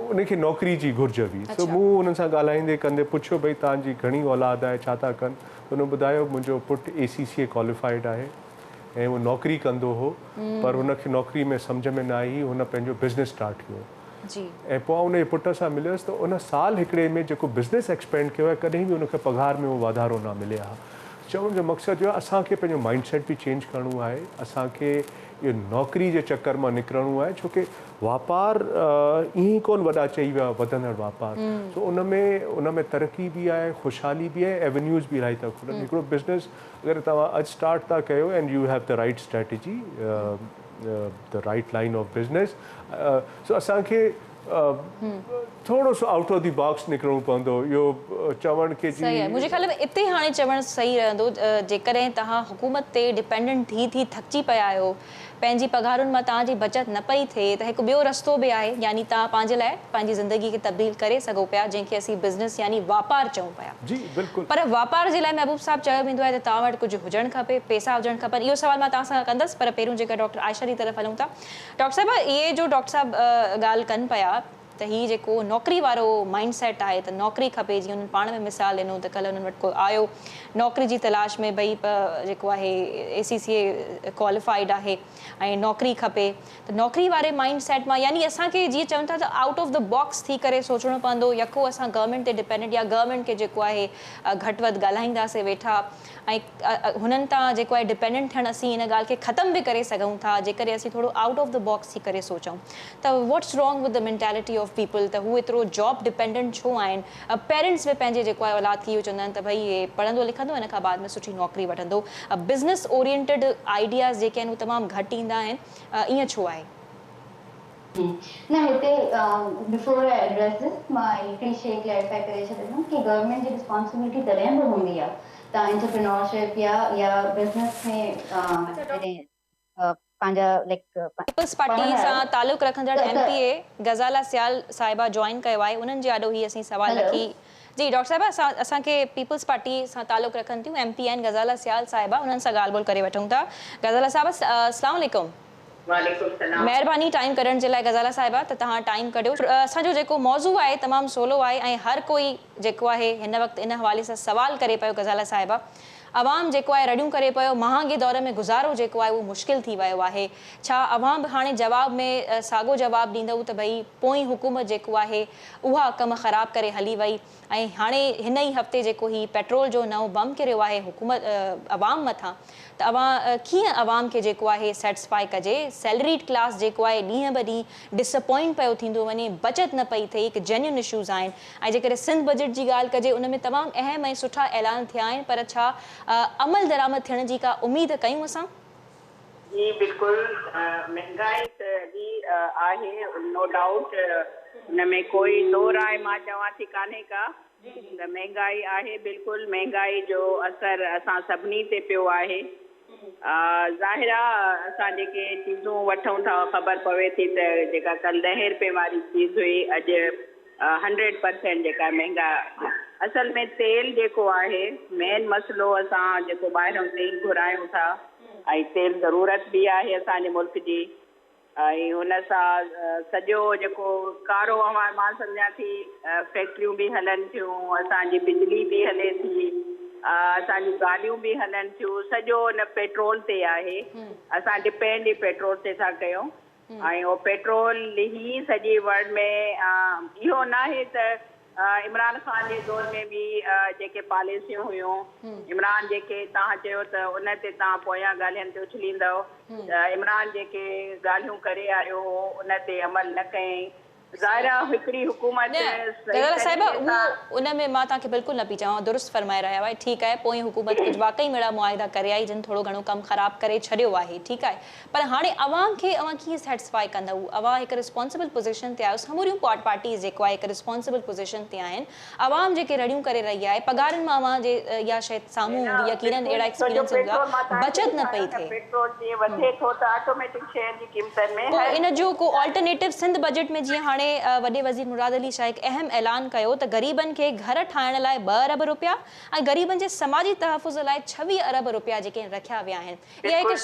उनखे नौकिरी जी घुर्ज हुई। सो मूं उन्हनि सां ॻाल्हाईंदे कंदे पुछियो भई तव्हांजी घणी औलाद आहे, छा था कनि? हुन ॿुधायो मुंहिंजो पुटु ACCA क्वालिफाइड आहे ऐं उहो नौकिरी कंदो हो, पर हुनखे नौकिरी में सम्झ में न आई, हुन पंहिंजो बिज़नेस स्टार्ट कयो ऐं पोइ उनजे पुट सां मिलियुसि त उन साल हिकिड़े में जेको बिज़नेस एक्सपेंड कयो आहे कॾहिं बि उनखे पघार में उहो वाधारो न मिलियो आहे। चवण जो मक़सदु इहो आहे असांखे पंहिंजो माइंड सेट बि चेंज करिणो आहे, असांखे इहो नौकिरी जे चकर मां निकिरणो आहे, छो कि वापारु ईअं ई कोन वॾा चई विया वधंदड़ वापारु। सो उन में तरक़ी बि आहे, ख़ुशहाली बि आहे, एवेन्यूज़ बि इलाही था खुलनि। हिकिड़ो बिज़नेस अगरि तव्हां अॼु स्टार्ट था कयो and you have the right strategy, the right line of business, so असांखे थोरो सो आउट ऑफ द बॉक्स निकिरणो पवंदो। इहो चवण के सही आहे, मुंहिंजे ख़्याल में इते हाणे चवणु सही रहंदो, जेकॾहिं तव्हां हुकूमत ते डिपेंडेंट थी थकिजी पिया आहियो, पंहिंजी पघारुनि मां तव्हांजी बचत न पई थिए, त हिकु ॿियो रस्तो बि आहे, यानी तव्हां पंहिंजे लाइ पंहिंजी ज़िंदगी खे तब्दील करे सघो पिया, जंहिंखे असीं बिज़नेस यानी वापारु चऊं पिया। जी बिल्कुलु। पर वापार जे लाइ महबूब साहब चयो वेंदो आहे त तव्हां वटि कुझु हुजणु खपे, पैसा हुजणु खपनि। इहो सवाल मां तव्हां सां कंदसि, पर पहिरियों जेका डॉक्टर आयशा जी तरफ़ हलूं था। डॉक्टर साहिबा, इहे जो डॉक्टर साहब ॻाल्हि कनि पिया त हीअ जेको नौकिरी वारो माइंड सेट आहे त नौकिरी खपे, जीअं उन्हनि पाण में मिसाल ॾिनो त कल्ह उन्हनि वटि को आयो नौकिरी जी तलाश में, भई जेको आहे ACCA क्वालिफाइड आहे ऐं नौकिरी खपे, त नौकिरी वारे माइंड सेट मां यानी असांखे जीअं चवनि था त आउट ऑफ द बॉक्स थी करे सोचणो पवंदो, यको असां गवर्नमेंट ते डिपेंडेंट या गवर्नमेंट खे जेको आहे घटि वधि ॻाल्हाईंदासीं वेठा ऐं हुननि तां जेको आहे डिपेंडेंट थियणु असीं इन ॻाल्हि खे ख़तमु बि करे सघूं था जेकॾहिं असीं थोरो आउट ऑफ द बॉक्स थी करे सोचूं त what's wrong with the mentality of people, त हू एतिरो जॉब डिपेंडेंट छो आहिनि? पेरेंट्स बि पंहिंजे जेको आहे औलाद खे इहो चवंदा आहिनि त भई हे पढ़ंदो लिखंदो हिन खां बाद में सुठी नौकिरी वठंदो, बिज़नेस ओरिएंटेड आइडियाज़ जेके आहिनि उहे तमामु घटि ईंदा आहिनि, ईअं छो आहे? न हिते बिफोर आई एड्रेस दिस मां हिकिड़ी शइ क्लैरिफाई करे छॾंदमि कि गवर्नमेंट जी रिस्पॉन्सिबिलिटी तॾहिं बि हूंदी आहे तव्हां एंटरप्रेन्योरशिप या बिज़नेस में पंहिंजा लाइक पीपल्स पार्टी सां तालुक़ रखंदड़ MPA गज़ाला सियाल साहिबा जॉइन कयो आहे, उन्हनि जे ॾाढो ही असीं सवाल रखी। जी डॉक्टर साहिबा, असांखे पीपल्स पार्टी सां तालुक़ रखनि थियूं MP आहिनि गज़ाला सियाल साहिबा, उन्हनि सां ॻाल्हि ॿोल करे वठूं था। गज़ाला साहिबा अस्सलाम वालेकुम। महिरबानी टाइम करण जे लाइ गज़ाला साहिबा, त तव्हां टाइम कढियो। असांजो जेको मौज़ू आहे तमामु सवलो आहे ऐं हर कोई जेको आहे हिन वक़्तु इन हवाले सां सवाल करे पियो गज़ाला साहिबा, अवाम जेको आहे रड़ियूं करे पियो, महांगे दौर में गुज़ारो जेको आहे उहो मुश्किल थी वियो आहे, छा अवाम बि हाणे जवाब में साॻियो जवाबु ॾींदव त भई पोइ हुकूमत जेको आहे उहा कमु ख़राबु करे हली वई ऐं हाणे हिन ई हफ़्ते जेको ही पेट्रोल जो नओं बम किरियो आहे हुकूमत अवाम मथां, त कीअं अवाम खे जेको आहे सेटिस्फाई कजे? सैलरीड क्लास जेको आहे ॾींहं ब ॾींहुं डिसअपॉइंट पियो थींदो वञे, बचत न पई थिए, हिकु जेन्युइन इशूज़ आहिनि ऐं जेकॾहिं सिंध बजट जी ॻाल्हि कजे उन में तमामु अहम ऐं सुठा ऐलान थिया आहिनि, पर छा अमल दरामद थियण जी का उमेद कयूं असां? जी बिल्कुलु, महांगाई त जी आहे, नो डाउट, हुन में कोई दो राय मां चवां थी कान्हे का, त महांगाई आहे, बिल्कुलु महांगाई जो असरु असां सभिनी ते पियो आहे। ज़ाहिर आहे असां जेके चीज़ूं वठूं था ख़बर पवे थी त जेका कल्ह 10 रुपए वारी चीज़ हुई अॼु 100% जेका महांगा, असल में तेल जेको आहे मेन मसइलो, असां जेको ॿाहिरों तेल घुरायूं था ऐं तेल ज़रूरत बि आहे असांजे मुल्क जी, ऐं हुन सां सॼो जेको कारो हवा, मां सम्झां थी फैक्ट्रियूं बि हलनि थियूं, असांजी बिजली बि हले थी, असांजी गाॾियूं बि हलनि थियूं, सॼो हुन पेट्रोल ते आहे, असां डिपेंड ई पेट्रोल ते था कयूं ऐं उहो पेट्रोल ई सॼी वर्ल्ड में इहो न आहे त इमरान ख़ान जे दौर में बि जेके पॉलिसियूं हुयूं, इमरान जेके तव्हां चयो त उन ते तव्हां पोयां ॻाल्हियुनि ते उछलींदव, इमरान जेके ॻाल्हियूं करे आयो हो उन ते अमल न कयईं, ज़ाहिर हिकिड़ी हुकूमत उन में मां तव्हांखे बिल्कुलु न पई चवां, दुरुस्त फरमाए रहिया आहे, ठीकु आहे, पोइ हुकूमत कुझु वाकई अहिड़ा मुआइदा करे आई जिन थोरो घणो कमु ख़राबु करे छॾियो आहे, ठीकु आहे, पर हाणे अवाम खे अवां कीअं सेटिस्फाई कंदव? अवां हिकु रिस्पॉन्सिबल पोज़ीशन ते आहियो, समूरियूं पार्टीज़ जेको आहे हिकु रिस्पॉन्सिबल पोज़ीशन ते आहिनि, अवाम जेके रड़ियूं करे रही आहे, पघारनि मां अवां जे इहा शइ साम्हूं हूंदी, यकीनन अहिड़ा एक्सपीरियंस हूंदा, बचत न पई थिए, पोइ इन जो को ऑल्टरनेटिव सिंध बजट में जीअं हाणे वॾे वज़ीर मुराद अली शाह हिकु अहम ऐलान कयो त ग़रीबनि खे घर ठाहिण लाइ 2 अरब रुपया ऐं ग़रीबनि जे समाजी तहफ़ुज़ लाइ 26 अरब रुपया जेके रखिया विया आहिनि, इहा हिकु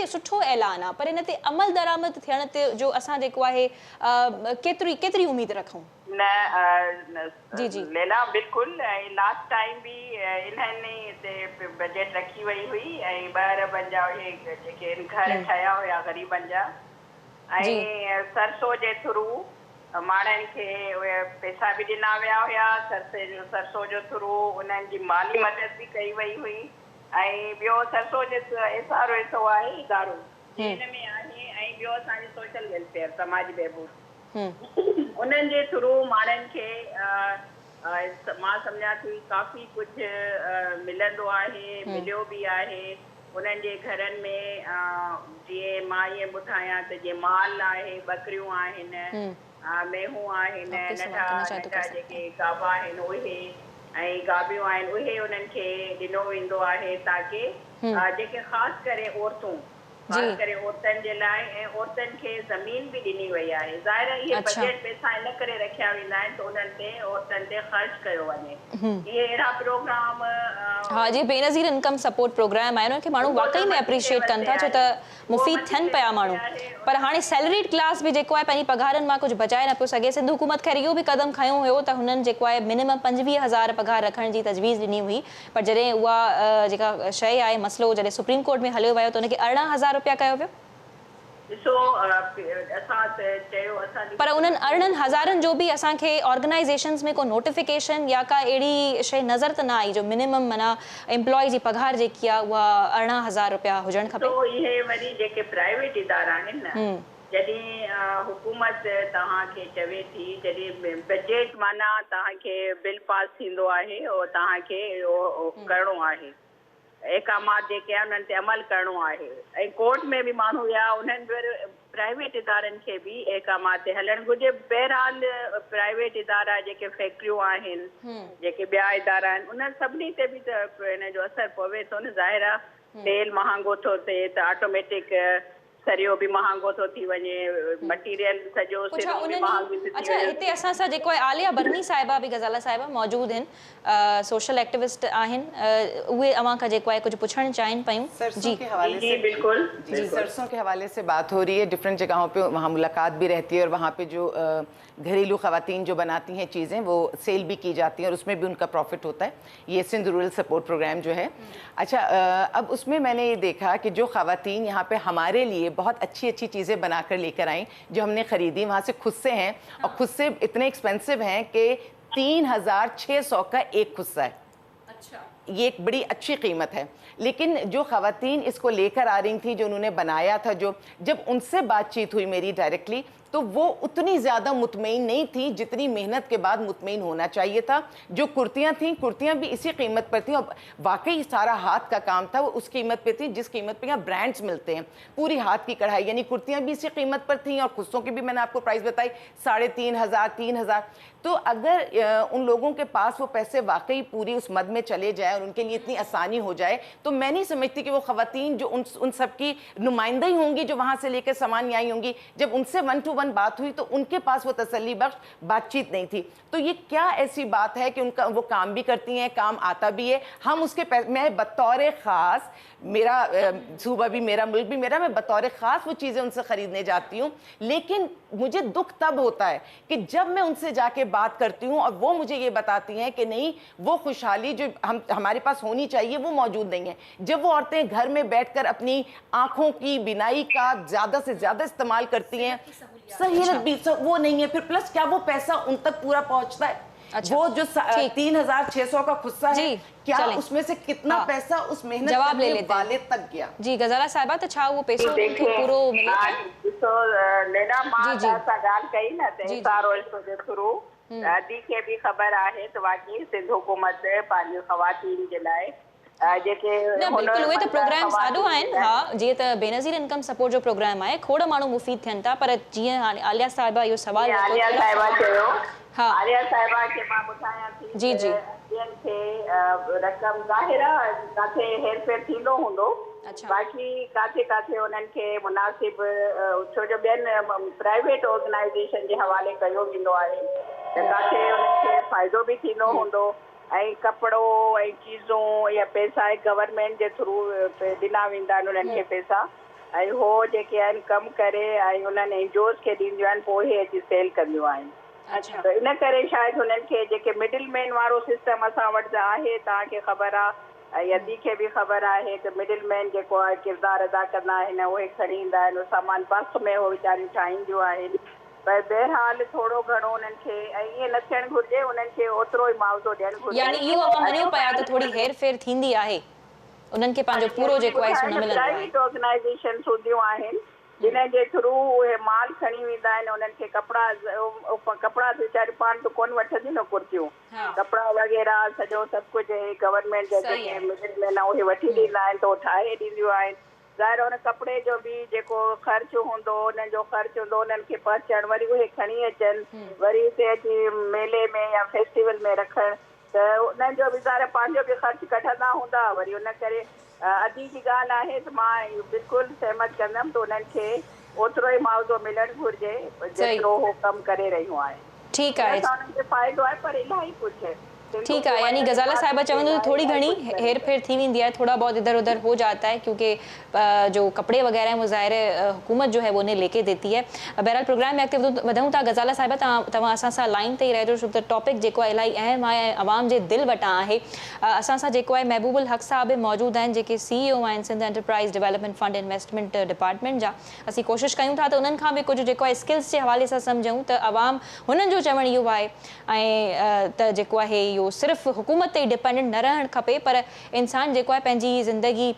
सुठो ऐलान आहे, पर इन ते अमल दरामद थियण ते जो असां जेको आहे केतिरी उमेद रखूं? न जी जी लेला, बिल्कुलु, ऐं लास्ट टाइम बि इन्हनि ते बजट रखी वई हुई ऐं 2 अरबनि जा उहे जेके घर ठाहिया हुया ग़रीबनि जा, ऐं सरसो जे थ्रू माण्हुनि खे उहे पैसा बि ॾिना विया हुया, सरसो जो थ्रू उन्हनि जी माली मदद बि कई वई हुई, ऐं ॿियो सरसो जो SRO आहे इदारो हिन में आहे, ऐं ॿियो असांजी सोशल वेलफेयर समाज बहबूद, उन्हनि जे थ्रू माण्हुनि खे मां सम्झां थी काफ़ी कुझु मिलंदो आहे, मिलियो बि आहे, उन्हनि जे घरनि में जीअं मां ईअं ॿुधायां त जीअं माल आहे, ॿकरियूं आहिनि, मेहूं आहिनि, नंढा जेके गाबा आहिनि उहे ऐं गाबियूं आहिनि उहे उन्हनि खे ॾिनो वेंदो आहे, ताकी जेके ख़ासि करे औरतूं, ख़ासि करे औरतुनि जे लाइ, ऐं औरतुनि खे ज़मीन बि ॾिनी वई आहे, ज़ाहिर इहे बजट पैसा इन करे रखिया वेंदा आहिनि त उन्हनि ते औरतुनि ते ख़र्च कयो वञे, इहे अहिड़ा प्रोग्राम हाँ जी, बेनज़ीर इनकम सपोर्ट प्रोग्राम आहे उनखे माण्हू वाकई में अप्रिशिएट कनि था छो त मुफ़ीद थियनि पिया माण्हू, पर हाणे सैलरीड क्लास बि जेको आहे पंहिंजी पघारनि मां कुझु बचाए न पियो सघे। सिंध हुकूमत ख़ैर इहो बि क़दम खयो हुयो त हुननि जेको आहे मिनिमम 25,000 पघार रखण जी तजवीज़ ॾिनी हुई, पर जॾहिं उहा जेका शइ आहे मसइलो जॾहिं सुप्रीम कोर्ट में हलियो वियो त उनखे 18,000 रुपया कयो वियो। पर उन्हनि 18,000 जो भी असांखे ऑर्गेनाइजेशंस में को नोटिफिकेशन या का अहिड़ी शइ नज़र त न आई जो मिनिमम माना एम्प्लॉय जी पघार जेकी आहे उहा 18,000 रुपया हुजणु खपे। तो इहे वरी जेके प्राइवेट इदारा आहिनि न, जॾहिं हुकूमत तव्हांखे चवे थी, जॾहिं बजट माना तव्हांखे बिल पास थींदो आहे और तव्हांखे करिणो आहे, एकामात जेके आहिनि उन्हनि ते अमल करिणो आहे, ऐं कोर्ट में बि माण्हू विया उन्हनि प्राइवेट इदारनि खे बि एकामात ते हलणु घुरिजे। बहरहाल प्राइवेट इदारा जेके फैक्ट्रियूं आहिनि, जेके ॿिया इदारा आहिनि, उन्हनि सभिनी ते बि त हिन जो असरु पवे थो न। ज़ाहिर आहे तेल महांगो थो थिए त ऑटोमेटिक सरियो बि महांगो थो थी वञे, मटीरियल सॼो सिरो बि महांगो थी वञे। अच्छा, हिते असां सां जेको आहे आलिया बर्नी साहिबा बि गज़ाला साहिबा मौजूद आहिनि, सोशल एक्टिविस्ट आहिनि, उहे अवां खां जेको आहे कुझु पुछणु चाहिनि पियूं। सरसों के हवाले से बिल्कुल जी, सरसों के हवाले से बात हो रही है, डिफरेंट जगहों पे वहाँ मुलाकात भी रहती है और वहाँ पे जो घरेलू ख़वातीन जो बनाती हैं चीज़ें वो सेल भी की जाती हैं और उसमें भी उनका प्रॉफिट होता है। ये सिंध रूरल सपोर्ट प्रोग्राम जो है, अच्छा अब उसमें मैंने ये देखा कि जो ख़वातीन यहाँ पे हमारे लिए बहुत अच्छी अच्छी चीज़ें बनाकर लेकर आई, जो हमने ख़रीदी वहाँ से खुद से हैं और खुद से इतने एक्सपेंसिव हैं कि 3,600 का एक खुस्सा है। ये एक बड़ी अच्छी कीमत है, लेकिन जो ख़वातीन इसको लेकर आ रही थी, जो उन्होंने बनाया था, जो जब उनसे बातचीत हुई मेरी डायरेक्टली, तो वो उतनी ज़्यादा मुतमईन नहीं थी जितनी मेहनत के बाद मुतमईन होना चाहिए था। जो कुर्तियाँ थीं, कुर्तियाँ भी इसी कीमत पर थीं और वाकई सारा हाथ का काम था, वो उस कीमत पे थी जिस कीमत पे यहाँ ब्रांड्स मिलते हैं, पूरी हाथ की कढ़ाई, यानी कुर्तियाँ भी इसी कीमत पर थीं और खुस्सों की भी मैंने आपको प्राइस बताई 3,500 3,000। तो अगर उन लोगों के पास वो पैसे वाकई पूरी उस मद में चले जाए और उनके लिए इतनी आसानी हो जाए, तो मैं नहीं समझती कि वो ख़वातीन जो उन सब की नुमाइंदा ही होंगी जो वहाँ से लेकर सामान आई होंगी। जब उनसे 1 to 1 बात हुई तो उनके पास वो तसल्ली बख्श बातचीत नहीं थी। तो ये क्या ऐसी बात है कि उनका वो काम भी करती हैं, काम आता भी है, हम उसके मैं बतौर ख़ास, मेरा सूबा भी मेरा, मुल्क भी मेरा, मैं बतौर ख़ास वो चीज़ें उनसे ख़रीदने जाती हूँ। लेकिन मुझे दुख तब होता है कि जब मैं उनसे जाके बात करती हूँ और वो मुझे ये बताती हैं कि नहीं, वो खुशहाली जो हमारे पास होनी चाहिए वो मौजूद नहीं है। जब वो औरतें घर में बैठकर अपनी आँखों की बिनाई का ज़्यादा से ज़्यादा इस्तेमाल करती हैं, सहूलियत भी वो नहीं है, फिर प्लस क्या वो पैसा उन तक पूरा पहुँचता है? अच्छा, वो जो 3,600 का खुस्सा है, क्या उसमें से कितना पैसा उस मेहनत करने वाले तक गया? जी गज़ाला साहिबा, तो छा वो पैसो उनखे पूरो मिले? ॾिसो लेना मां सां ॻाल्हि कई न त इसारो जे थ्रू दी खे बि ख़बर आहे त वाकई सिंध हुकूमत पंहिंजी ख़वातीन जे लाइ बिल्कुल उहे त प्रोग्राम साॾो आहिनि। हाँ, जीअं त बेनज़ीर इनकम सपोर्ट जो प्रोग्राम आहे, खोड़ माण्हू मुफ़ीद थियनि था, पर जीअं हाणे आलिया साहिबा इहो सवाल आलिया साहिबा चयो, आलिया साहिबा खे मां ॿुधायां थी जी जी ॿियनि खे रक़म ज़ाहिर आहे किथे हेर फेर थींदो हूंदो, बाक़ी किथे किथे उन्हनि खे मुनासिब, छो जो ॿियनि प्राइवेट ऑर्गेनाइजेशन जे हवाले कयो वेंदो आहे त किथे उन्हनि खे फ़ाइदो बि थींदो हूंदो, ऐं कपिड़ो ऐं चीज़ूं या पैसा गवर्नमेंट जे थ्रू ॾिना वेंदा आहिनि उन्हनि खे पैसा, ऐं हो जेके आहिनि कमु करे ऐं उन्हनि एनजीओस खे ॾींदियूं आहिनि, पोइ हे अची सेल कंदियूं आहिनि। त इन करे शायदि हुननि खे जेके मिडिल मैन वारो सिस्टम असां वटि आहे, तव्हांखे ख़बर आहे, यदी खे बि ख़बर आहे त मिडिल मैन जेको आहे किरदारु अदा कंदा आहिनि, उहे खणी ईंदा आहिनि, सामान बल्क में उहो वीचारियूं ठाहींदियूं आहिनि। पर बहरहाल थोरो घणो उन्हनि खे, ऐं ईअं न थियणु घुरिजे, उन्हनि खे ओतिरो ई मुआवज़ो ॾियणु घुरिजे। यानी इहो अवां मञियो पिया त थोरी हेर फेर थींदी आहे, उन्हनि खे पंहिंजो पूरो जेको आहे सो न मिलंदो आहे। प्राइवेट ऑर्गेनाइजेशन हूंदियूं आहिनि जिन जे थ्रू उहे माल खणी वेंदा आहिनि, उन्हनि खे कपिड़ा वीचारियूं पाण त कोन वठंदियूं न कुर्तियूं, कपिड़ा वग़ैरह सॼो सभु कुझु गवर्नमेंट जा जेके मिडिल मैन उहे वठी ॾींदा आहिनि, त उहे ठाहे ॾींदियूं आहिनि। ज़ाहिर हुन कपिड़े जो बि जेको ख़र्चु हूंदो, उन्हनि जो ख़र्चु हूंदो, उन्हनि खे पहुचाइणु, वरी उहे खणी अचनि, वरी हिते अची मेले में या फेस्टिवल में रखणु, त उन्हनि जो बि ज़ाहिर पंहिंजो बि ख़र्चु कढंदा हूंदा। वरी उन करे अॼु जी ॻाल्हि आहे त मां बिल्कुलु सहमत कंदमि त उन्हनि खे ओतिरो ई मुआवज़ो मिलणु घुरिजे जेतिरो उहो कमु करे रहियूं आहिनि। ठीकु आहे, उन्हनि खे फ़ाइदो आहे, पर इलाही कुझु ठीक है, यानी गजाला साहिबा चवंदो तो थोड़ी घणी हेर फेर थी वेंदी है, थोड़ा बहुत इधर उधर हो जाता है क्योंकि जो कपड़े वगैरह हैं वो ज़ाहिर है हुकूमत जो है वो उन्हें लेके देती है। बहरहाल प्रोग्राम में अॻिते वधूं था। गजाला साहिबा तव्हां असां सां लाइन ते ई रहिजो छो त टॉपिक जेको आहे इलाही अहम आहे, आवाम जे दिलि वटां आहे। असां सां जेको आहे महबूबुल हक़ साहब मौजूदु आहिनि जेके CEO आहिनि Sindh enterprise development fund investment department जा। असीं कोशिशि कयूं था त उन्हनि खां बि कुझु जेको आहे स्किल्स जे हवाले सां सम्झूं त आवाम हुननि जो चवणु इहो आहे ऐं त जेको आहे इहो सिर्फ़ु हुकूमत ते डिपेंडेंट न रहणु खपे पर इंसान जेको आहे पंहिंजी ज़िंदगी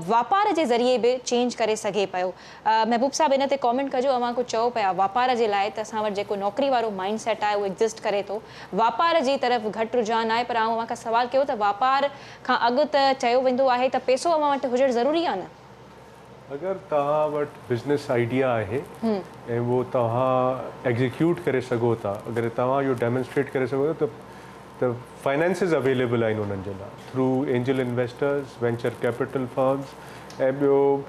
वापार जे ज़रिए बि चेंज करे सघे पियो। महबूब साहब इन ते कॉमेंट कजो। अवां कुझु चओ पिया वापार जे लाइ त असां वटि जेको नौकिरी वारो माइंड सेट आहे उहो एग्ज़िस्ट करे थो, वापार जी तरफ़ घटि रुझान आहे। पर आउं अव्हां खां सवाल कयो त वापार खां अॻु त चयो वेंदो आहे त पैसो अव्हां वटि हुजणु ज़रूरी आहे न? अगर तव्हां वटि बिज़नेस आइडिया आहे ऐं वो तव्हां एग्जीक्यूट करे सघो था, अगरि तव्हां इहो डेमोन्स्ट्रेट करे सघो था त फाइनेंसिस अवेलेबल आहिनि उन्हनि जे लाइ through angel investors, venture capital firms. ऐं ॿियो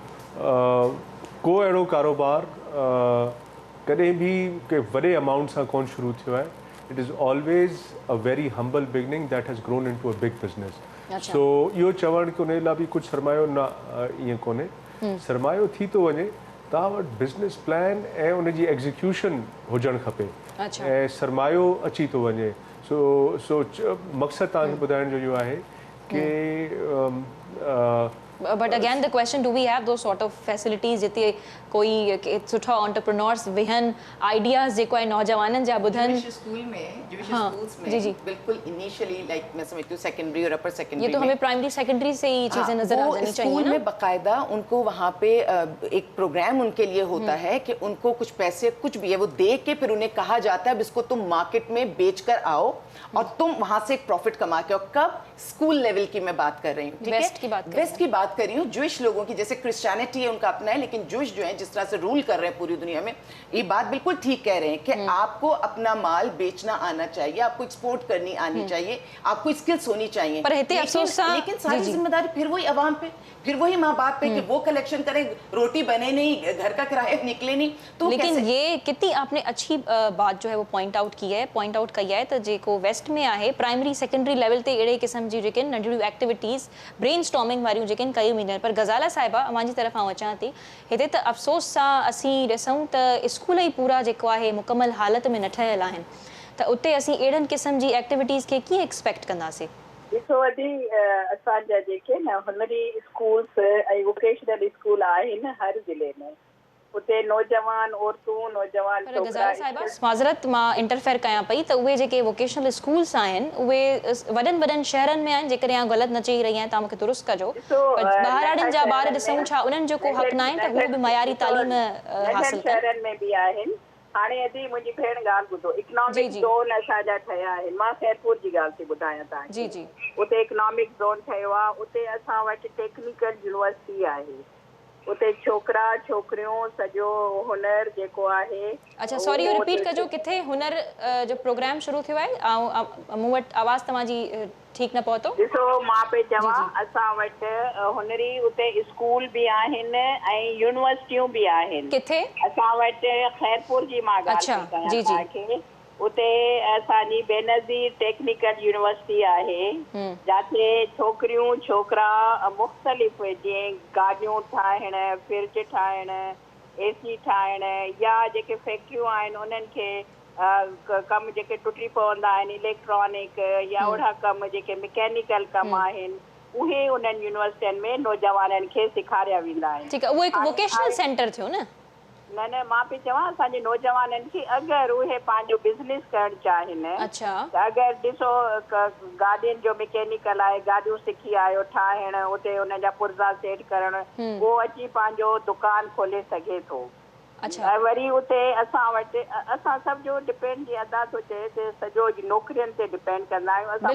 को अहिड़ो कारोबार कॾहिं बि के वॾे अमाउंट सां कोन शुरू थियो आहे। It is always a very humble beginning that has grown into a big business. सो इहो चवणु की उन लाइ बि कुझु सरमायो न ईअं कोन्हे, सरमायो थी थो वञे। तव्हां वटि बिज़नेस प्लान ऐं उनजी एग्ज़ीक्यूशन हुजणु खपे ऐं सरमायो अची थो वञे। सो मक़सदु तव्हांखे ॿुधाइण जो इहो आहे कि But again the question, do we have those sort of facilities जिते कोई सुठा एंटरप्रेन्योर्स विहन आइडियाज़ जेको आहे नौजवाननि जा ॿुधनि? स्कूल में स्कूल्स में बिल्कुल इनिशियली लाइक मैं समझती हूँ सेकेंडरी और अपर सेकेंडरी ये तो हमें प्राइमरी सेकेंडरी से ही चीज़ें नजर आ जानी चाहिए ना। स्कूल में बाकायदा उनको वहाँ पे एक प्रोग्राम उनके लिए होता है कि उनको कुछ पैसे कुछ भी है वो दे के फिर उन्हें कहा जाता है अब इसको तुम मार्केट में बेच कर आओ और तुम वहाँ से एक प्रॉफिट कमा के आओ। कब? स्कूल लेवल की मैं बात कर रही हूँ, ठीक है? वेस्ट की बात कर रही हूँ। ज्यूइश लोगों की, जैसे क्रिश्चियनिटी है उनका अपना है, लेकिन ज्यूइश जो है जिस तरह से रूल कर रहे हैं पूरी दुनिया में, ये बात बिल्कुल ठीक कह रहे हैं कि आपको अपना माल बेचना आना चाहिए, आपको एक्सपोर्ट करनी आनी चाहिए, आपको स्किल्स होनी चाहिए। पर लेकिन सारी जिम्मेदारी फिर वही अवाम पे, फिर वही माँ बाप पे कि वो कलेक्शन करें, रोटी बने नहीं, घर का किराया निकले नहीं। तो लेकिन ये कितनी आपने अच्छी बात जो है वो पॉइंट आउट की है त जेको वेस्ट में आहे प्राइमरी सेकेंडरी लेवल ते अहिड़े क़िस्म जी जेके नंढियूं एक्टिविटीज़ ब्रेन स्टॉर्मिंग वारियूं जेके कयूं वेंदियूं आहिनि। पर गज़ाला साहिबा अवांजी तरफ़ आउं अचां थी, हिते त अफ़सोस सां असीं ॾिसूं त स्कूल ई पूरा जेको आहे मुकमल हालत में न ठहियल आहिनि, त उते असीं अहिड़नि क़िस्म जी एक्टिविटीज़ खे कीअं एक्सपेक्ट कंदासीं? ॾिसो अॼु असांजा जेके न हुनरी स्कूल्स ऐं वोकेशनल स्कूल आहिनि हर ज़िले में, उते नौजवान औरतूं नौजवान पर गज़ाला साहिबा माज़रत मां इंटरफेयर कयां पई त उहे जेके वोकेशनल स्कूल्स आहिनि उहे वॾनि शहरनि में आहिनि, जेकॾहिं आउं ग़लति न चई रही आहियां तव्हां मूंखे दुरुस्त कजो। ॿाहिराड़ियुनि जा ॿार ॾिसूं छा उन्हनि जो को हक़ न आहे त हू बि मयारी तालीम हासिल कनि? शहरनि में बि आहिनि। हाणे अॼु मुंहिंजी भेण ॻाल्हि ॿुधो, इकनॉमिक ज़ोन असांजा ठहिया आहिनि। मां खैरपुर जी ॻाल्हि थी ॿुधायां तव्हांखे। उते इकनॉमिक ज़ोन ठहियो आहे, उते असां वटि टेक्निकल यूनिवर्सिटी आहे, उते छोकिरा छोकिरियूं सॼो हुनर जेको आहे। अच्छा सॉरी इहो रिपीट कजो, किथे हुनर जो प्रोग्राम शुरू थियो आहे? ऐं मूं वटि आवाज़ तव्हांजी ठीक न पहुतो। ॾिसो मां पे चवां असां वटि हुनरी उते स्कूल बि आहिनि ऐं यूनिवर्सिटियूं बि आहिनि। किथे? असां वटि खैरपुर जी मां ॻाल्हि थी कयां तव्हांखे। उते असांजी बेनज़ीर टेक्निकल यूनिवर्सिटी आहे जिते छोकिरियूं छोकिरा मुख़्तलिफ़ जीअं गाॾियूं ठाहिण, फ्रिज ठाहिण, AC ठाहिण या जेके फैक्ट्रियूं आहिनि उन्हनि खे कम जेके टुटी पवंदा आहिनि इलेक्ट्रॉनिक या ओड़ा कम जेके मैकेनिकल कम आहिनि उहे उन्हनि यूनिवर्सिटियुनि में नौजवाननि खे सेखारिया वेंदा आहिनि। ठीकु आहे, उहो हिकु वोकेशनल सेंटर थियो न? न मां पई चवां असांजे नौजवाननि खे अगरि उहे पंहिंजो बिज़नेस करणु चाहिनि त अगरि ॾिसो गाॾियुनि जो मैकेनिकल आहे, गाॾियूं सिखी आयो ठाहिण, उते हुन जा पुर्ज़ा सेट करणु, उहो अची पंहिंजो दुकानु खोले सघे थो। वरी उते असां वटि असां सभु जो डिपेंड जीअं अदा थो चए त सॼो नौकिरियुनि ते डिपेंड कंदा आहियूं। असां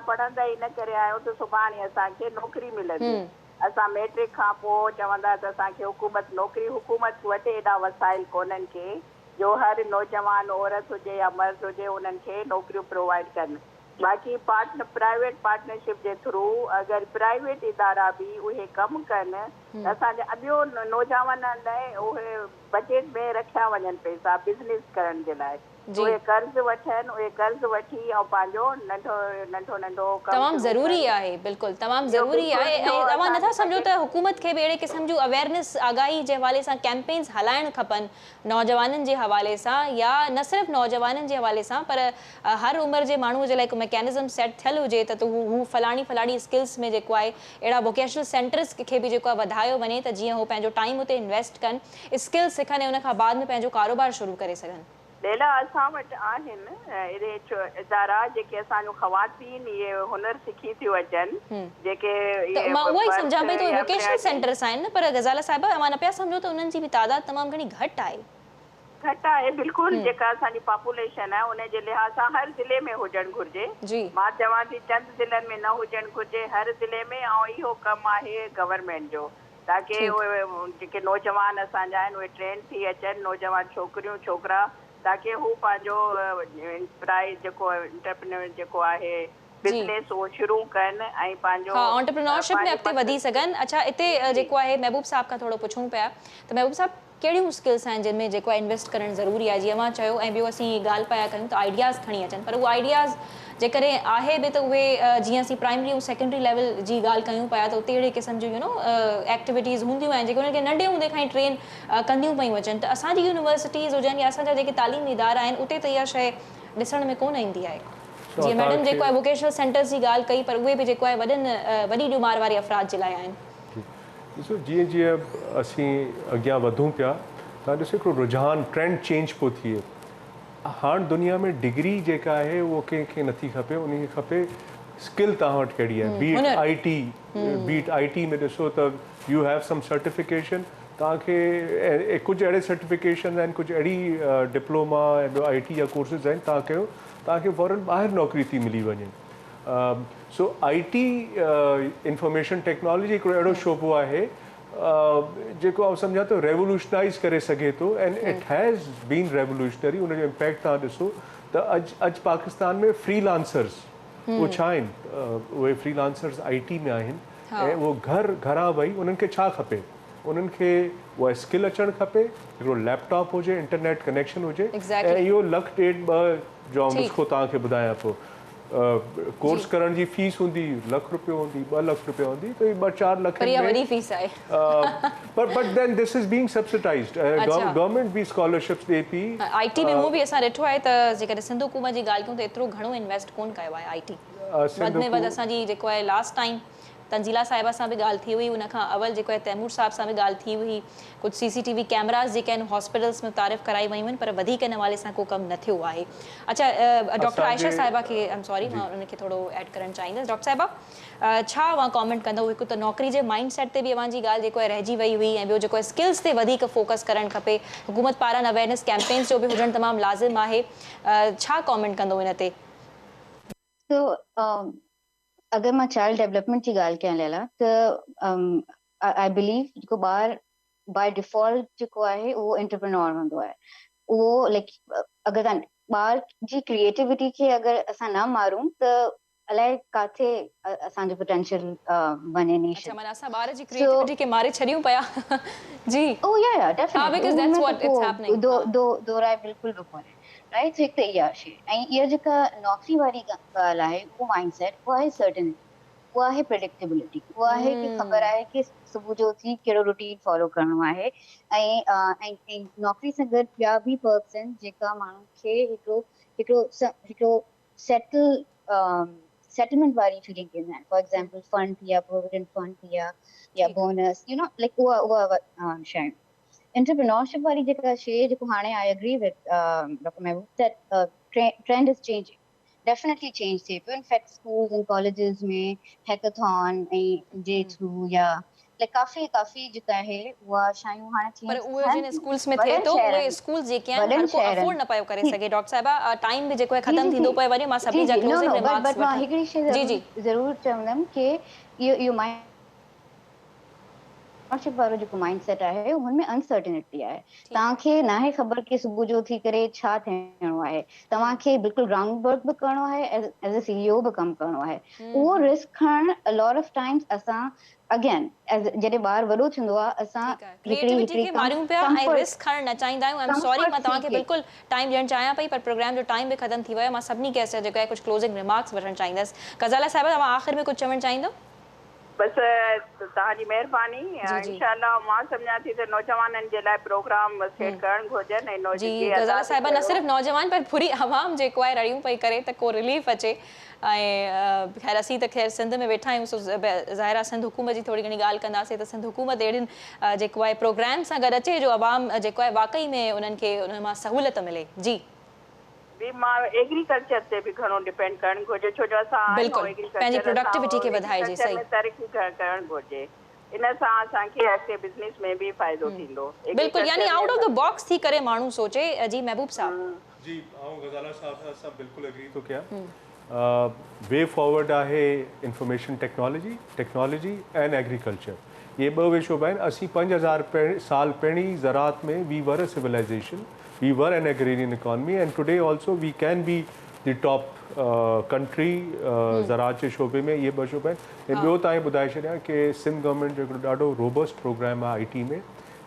पढ़ंदा ई न करे आहियूं त सुभाणे असांखे नौकिरी मिलंदी। असां मैट्रिक खां पोइ चवंदा त असांखे हुकूमत नौकिरी, हुकूमत वटि एॾा वसाइल कोन्हनि के जो हर नौजवान औरत हुजे या मर्द हुजे उन्हनि खे नौकिरियूं प्रोवाइड कनि। बाक़ी प्राइवेट पार्टनरशिप जे थ्रू अगरि प्राइवेट इदारा बि उहे कमु कनि त असांजा ॿियो नौजवाननि लाइ उहे बजट में रखिया वञनि पैसा बिज़नेस करण जे लाइ। उहे कर्ज़ वठनि, उहे कर्ज़ वठी ऐं पंहिंजो नंढो नंढो नंढो कमु तमामु शुरू ज़रूरी कनि। आहे, बिल्कुलु तमामु इहो ज़रूरी बिल्कुलु आहे। इहो ऐं तव्हां नथा असांजे सम्झो त हुकूमत खे बि अहिड़े क़िस्म जूं अवेयरनेस आगाही जे हवाले सां कैंपेन्स हलाइणु खपनि नौजवाननि जे हवाले सां, या न सिर्फ़ु नौजवाननि जे हवाले सां पर हर उमिरि जे माण्हूअ जे लाइ हिकु मैकेनिज़म सेट थियल हुजे त हू फलाणी फलाणी स्किल्स में जेको आहे अहिड़ा वोकेशनल सेंटर्स खे बि जेको आहे वधायो वञे त जीअं हू पंहिंजो टाइम उते इन्वेस्ट कनि, स्किल्स सिखनि ऐं उन खां बाद में पंहिंजो कारोबार शुरू करे सघनि। लेला असां वटि आहिनि अहिड़े इदारा जेके असांजो ख़वातीन इहे हुनर सिखी थियूं अचनि, जेके मां उहो ई सम्झां पई त उहे वोकेशनल सेंटर्स आहिनि न, पर गज़ाला साहिबा तव्हां न पिया सम्झो त उन्हनि जी बि तादाद तमामु घणी घटि आहे। घटि आहे बिल्कुलु, जेका असांजी पॉपुलेशन आहे उन जे लिहाज़ सां हर ज़िले में हुजणु घुरिजे। मां चवां थी चंद ज़िलनि में न हुजणु घुरिजे, हर ज़िले में। ऐं इहो कमु आहे गवर्नमेंट जो, ताकी उहे जेके नौजवान असांजा आहिनि उहे ट्रेन थी अचनि, नौजवान छोकिरियूं छोकिरा, ताकी हू पंहिंजो जेको एंटरप्रेन्योर जेको आहे बिज़नेस उहो शुरू कनि ऐं पंहिंजो एंटरप्रेन्योरशिप में अॻिते वधी सघनि। अच्छा, हिते जेको आहे महबूब साहब खां थोरो पुछूं पिया त महबूब साहब कहिड़ियूं स्किल्स आहिनि जिन में जेको आहे इन्वेस्ट करणु ज़रूरी आहे? जीअं मां चयो, ऐं ॿियो असीं ॻाल्हि पिया कयूं त आइडियाज़ खणी अचनि, पर उहे आइडियाज़ जेकॾहिं आहे बि त उहे जीअं असीं प्राइमरी ऐं सेकेंडरी लेवल जी ॻाल्हि कयूं पिया त उते अहिड़े क़िस्म जूं एक्टिविटीज़ हूंदियूं आहिनि जेके उन्हनि खे नंढे हूंदे खां ई ट्रेन कंदियूं पियूं अचनि। त असांजी यूनिवर्सिटीज़ हुजनि या असांजा जेके तालीमी इदारा आहिनि उते त इहा शइ ॾिसण में कोन ईंदी आहे। जीअं मैडम जेको आहे वोकेशनल सेंटर्स जी ॻाल्हि कई, पर उहे बि जेको आहे वॾी ॾुमार वारे अफ़राद जे लाइ आहिनि। ॾिसो, जीअं जीअं असीं अॻियां वधूं पिया, तव्हां ॾिसो हिकिड़ो रुझान ट्रेंड चेंज पियो थिए। हाणे दुनिया में डिग्री जेका आहे उहो कंहिंखे नथी खपे, उनखे खपे स्किल तव्हां वटि कहिड़ी आहे। बीट आई टी में ॾिसो त यू हैव सम सर्टिफिकेशन, तव्हांखे कुझु अहिड़े सर्टिफिकेशन आहिनि, कुझु अहिड़ी डिप्लोमा ऐं आई टी जा कोर्सिस आहिनि, तव्हां कयो, तव्हांखे फ़ौरन ॿाहिरि नौकिरी थी मिली वञे। सो आई टी इंफॉर्मेशन टेक्नोलॉजी हिकिड़ो अहिड़ो शोबो आहे जेको आउं सम्झां थो रेवोल्यूशनाइज़ करे सघे थो, and it has been revolutionary. उनजो इम्पैक्ट तव्हां ॾिसो त अॼु पाकिस्तान में फ्रीलांसर्स उहे छा आहिनि, उहे फ्रीलांसर्स आई टी में आहिनि, ऐं उहो घरां वेही उन्हनि खे छा खपे, उन्हनि खे उहा स्किल अचणु खपे, हिकिड़ो लैपटॉप हुजे, इंटरनेट कनेक्शन हुजे, ऐं इहो 1,00,000 जो नुस्ख़ो तव्हांखे ॿुधायां पोइ कोर्स करण जी फीस हूंदी ₹1,00,000 हूंदी, ₹2,00,000 हूंदी, त 2-4 लख वॾी फीस आहे। But then this is being subsidised, government भी स्कॉलरशिप्स ॾे थी। आईटी में मूं बि असां ॾिठो आहे त जेकॾहिं सिंध हुकूमत जी ॻाल्हि कयूं त एतिरो घणो इन्वेस्ट कोन कयो आहे आईटी। वधि में वधि असांजी जेको आहे लास्ट टाइम तंज़ीला साहिबा सां बि ॻाल्हि थी हुई, उनखां अवल जेको आहे तैमूर साहिब सां बि ॻाल्हि थी हुई, कुझु CCTV कैमरास जेके आहिनि हॉस्पिटल्स में तारीफ़ कराई वयूं आहिनि, पर वधीक इन हवाले सां को कमु न थियो आहे। अच्छा, डॉक्टर आयशा साहिबा खे आई एम सॉरी, मां उनखे थोरो ऐड करणु चाहींदसि। डॉक्टर साहिबा, छा तव्हां कॉमेंट कंदव? हिकु त नौकिरी जे माइंड सेट ते बि अव्हांजी ॻाल्हि जेको आहे रहिजी वई हुई, ऐं ॿियो जेको आहे स्किल्स ते वधीक फोकस करणु खपे, हुकूमत पारां अवेयरनेस कैंपेन्स जो बि हुजणु तमामु लाज़िम आहे। छा कॉमेंट कंदो इन ते? अगर मां चाइल्ड डेवलपमेंट की ॻाल्हि कयां लैला, त आई बिलीव जेको ॿार बाय डिफॉल्ट जेको आहे उहो एंटरप्रेन्योर हूंदो आहे। उहो लाइक अगरि तव्हां ॿार जी क्रिएटिविटी खे अगरि असां न मारूं त अलाए काथे असांजो पोटेंशियल वञे नहीं। अच्छा, माना असां ॿार जी क्रिएटिविटी खे मारे छॾियूं पिया। जी, ओ या definitely, because that's what it's happening। दो राय बिल्कुल बि कोन्हे, राइट। हिकु त इहा शइ, ऐं इहा जेका नौकरी वारी ॻाल्हि आहे, उहो माइंडसेट, उहा आहे सर्टेनिटी, उहा आहे प्रेडिक्टेबिलिटी, उहा आहे कि ख़बर आहे कि सुबुह जो उथी कहिड़ो रूटीन फॉलो करणो आहे, ऐं नौकरी सां गॾु ॿिया बि पर्क्स आहिनि जेका माण्हू खे हिकिड़ो सेटलमेंट वारी फीलिंग ॾींदा आहिनि। फॉर एग्जाम्पल फंड थी विया, प्रोविडेंट फंड थी विया, या बोनस, यू नो, लाइक उहा शइ। एंटरप्रेन्योरशिप वारी जेका शइ, जेको हाणे I agree with doctor Mehboob that trend is changing, definitely change थिए पियो। इनफैक्ट स्कूल्स एंड कॉलेजेस में हैकाथॉन ऐं जे थ्रू या लाइक काफ़ी जेका आहे उहा शयूं हाणे थी, पर उहे जिन स्कूल्स में थिए थो, उहे स्कूल्स जेके आहिनि हर को अफोर्ड न पियो करे सघे। डॉक्टर साहिबा, टाइम बि जेको आहे ख़तम थींदो पियो वञे, मां सभिनी जा क्लोजिंग रिमार्क्स बट मां हिकिड़ी शइ ज़रूर चवंदमि कि इहो एंटरप्रेन्योरशिप वारो जेको माइंड सेट आहे हुनमें अनसर्टेनिटी आहे। तव्हांखे नाहे ख़बर कि सुबुह जो उथी करे छा थियणो आहे, तव्हांखे बिल्कुलु ग्राउंड वर्क बि करिणो आहे, एज अ CEO बि कमु करिणो आहे। उहो रिस्क खणणु अ लॉट ऑफ टाइम्स असां अगेन जॾहिं ॿार वॾो थींदो आहे असां क्रिएटिविटी खे मारियूं पिया ऐं रिस्क खणणु न चाहींदा आहियूं। आई एम सॉरी, मां तव्हांखे बिल्कुलु टाइम ॾियणु चाहियां पई, पर प्रोग्राम जो टाइम बि ख़तमु थी वियो आहे। मां सभिनी खे जेको आहे कुझु क्लोज़िंग रिमार्क्स वठणु चाहींदसि। ग़ज़ाला साहिबा, तव्हां आख़िर में कुझु चवणु चाहींदो? बस तव्हांजी महिरबानी। इंशाल्लाह मां सम्झां थी त नौजवाननि जे लाइ प्रोग्राम सेट करणु घुरिजनि। जी ग़ज़ाला साहिबा, न सिर्फ़ु नौजवान पर पूरी आवाम जेको आहे रड़ियूं पई करे त को रिलीफ अचे। ऐं ख़ैर असीं त ख़ैर सिंध में वेठा आहियूं, सो ज़ाहिर आहे सिंध हुकूमत जी थोरी घणी ॻाल्हि कंदासीं त सिंध हुकूमत अहिड़ियुनि जेको आहे प्रोग्राम सां गॾु अचे जो आवाम जेको आहे वाक़ई में उन्हनि खे उन मां सहूलियत मिले। जी मां एग्रीकल्चर ते बि घणो डिपेंड करणु घुरिजे, छो जो असां पंहिंजी प्रोडक्टिविटी खे वधाइजे। सही, तरक़ी करणु घुरिजे, इन सां असांखे अॻिते बिज़नेस में बि फ़ाइदो थींदो। बिल्कुलु, यानी आउट ऑफ द बॉक्स थी करे माण्हू सोचे। जी महबूब साहब। जी ऐं ग़ज़ाला साहब सां बिल्कुलु एग्री थो कयां। वे फॉरवर्ड आहे इंफॉर्मेशन टेक्नोलॉजी एंड एग्रीकल्चर, ये ॿ वे शोबा आहिनि। असीं 5000 साल पहिरीं ज़राअत में we were a civilisation, we were an agrarian economy, and today also we can be the top country ज़राअत जे शोबे में। ये ॿ शोबा आहिनि। ऐं ॿियो तव्हांखे ॿुधाए छॾियां कि सिंध गवर्नमेंट जो हिकिड़ो ॾाढो रोबस्ट प्रोग्राम आहे IT में,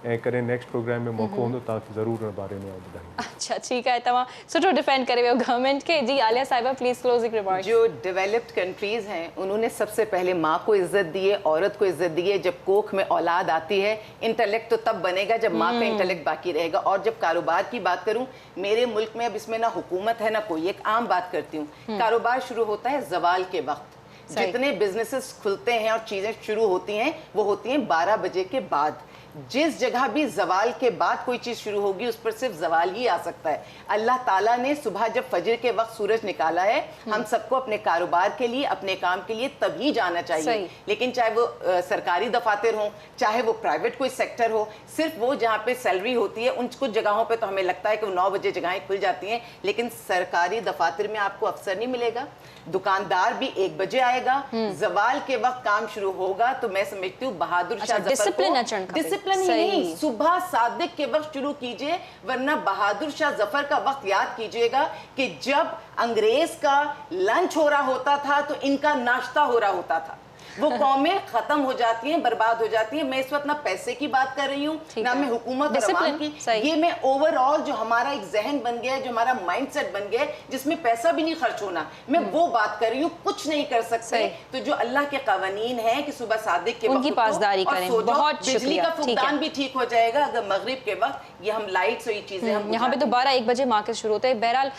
ऐं कॾहिं नेक्स्ट प्रोग्राम में मौक़ो हूंदो तव्हांखे ज़रूरु हुन बारे में ॿुधाईंदो। अच्छा, ठीकु आहे, तव्हां सुठो डिफेंड करे वियो गवर्नमेंट खे। जी आलिया साहिबा, प्लीज क्लोजिंग रिमार्क्स। जो डेवलप्ड कंट्रीज हैं उन्होंने सबसे पहले माँ को इज्जत दी है, औरत को इज्जत दी है। जब कोख में औलाद आती है, इंटेलेक्ट तो तब बनेगा जब माँ का इंटेलेक्ट बाकी रहेगा। और जब कारोबार की बात करूं, मेरे मुल्क में अब इसमें ना हुकूमत है ना कोई, एक आम बात करती हूँ। कारोबार शुरू होता है जवाल के वक्त। जितने बिजनेसेस खुलते हैं और चीजें शुरू होती हैं वो होती हैं 12 बजे के बाद। जिस जगह भी जवाल के बाद कोई चीज शुरू होगी उस पर सिर्फ जवाल ही आ सकता है। अल्लाह ताला ने सुबह जब फजर के वक्त सूरज निकाला है, हम सबको अपने कारोबार के लिए, अपने काम के लिए तभी जाना चाहिए। लेकिन चाहे वो सरकारी दफातर हो, चाहे वो प्राइवेट कोई सेक्टर हो, सिर्फ वो जहाँ पे सैलरी होती है, उन कुछ जगहों पे तो हमें लगता है कि वो 9 बजे जगहें खुल जाती हैं, लेकिन सरकारी दफातर में आपको अफसर नहीं मिलेगा। दुकानदार भी 1 बजे आएगा, जवाल के वक्त काम शुरू होगा। तो मैं समझती हूँ बहादुर शाह डिसिप्लिन ही नहीं, सुबह सादिक के वक्त शुरू कीजिए, वरना बहादुर शाह जफर का वक्त याद कीजिएगा कि जब अंग्रेज का लंच हो रहा होता था तो इनका नाश्ता हो रहा होता था। वो कौमें खत्म हो जाती हैं, बर्बाद हो जाती हैं। मैं इस वक्त ना पैसे की बात कर रही हूँ, ना मैं हुकूमत और अवाम की। ये मैं ओवरऑल जो हमारा एक जहन बन गया है, जो हमारा माइंडसेट बन गया है, जिसमें पैसा भी नहीं खर्च होना, मैं वो बात कर रही हूँ। कुछ नहीं कर सकते तो जो अल्लाह के कवानीन है कि सुबह सादिक के उनकी पासदारी करें। बहुत बिजली का फुकदान भी ठीक हो जाएगा अगर मगरिब के वक्त ये हम लाइट्स और ये चीजें हम यहाँ पे तो 12-1 बजे मार्केट शुरू होते हैं। बहरहाल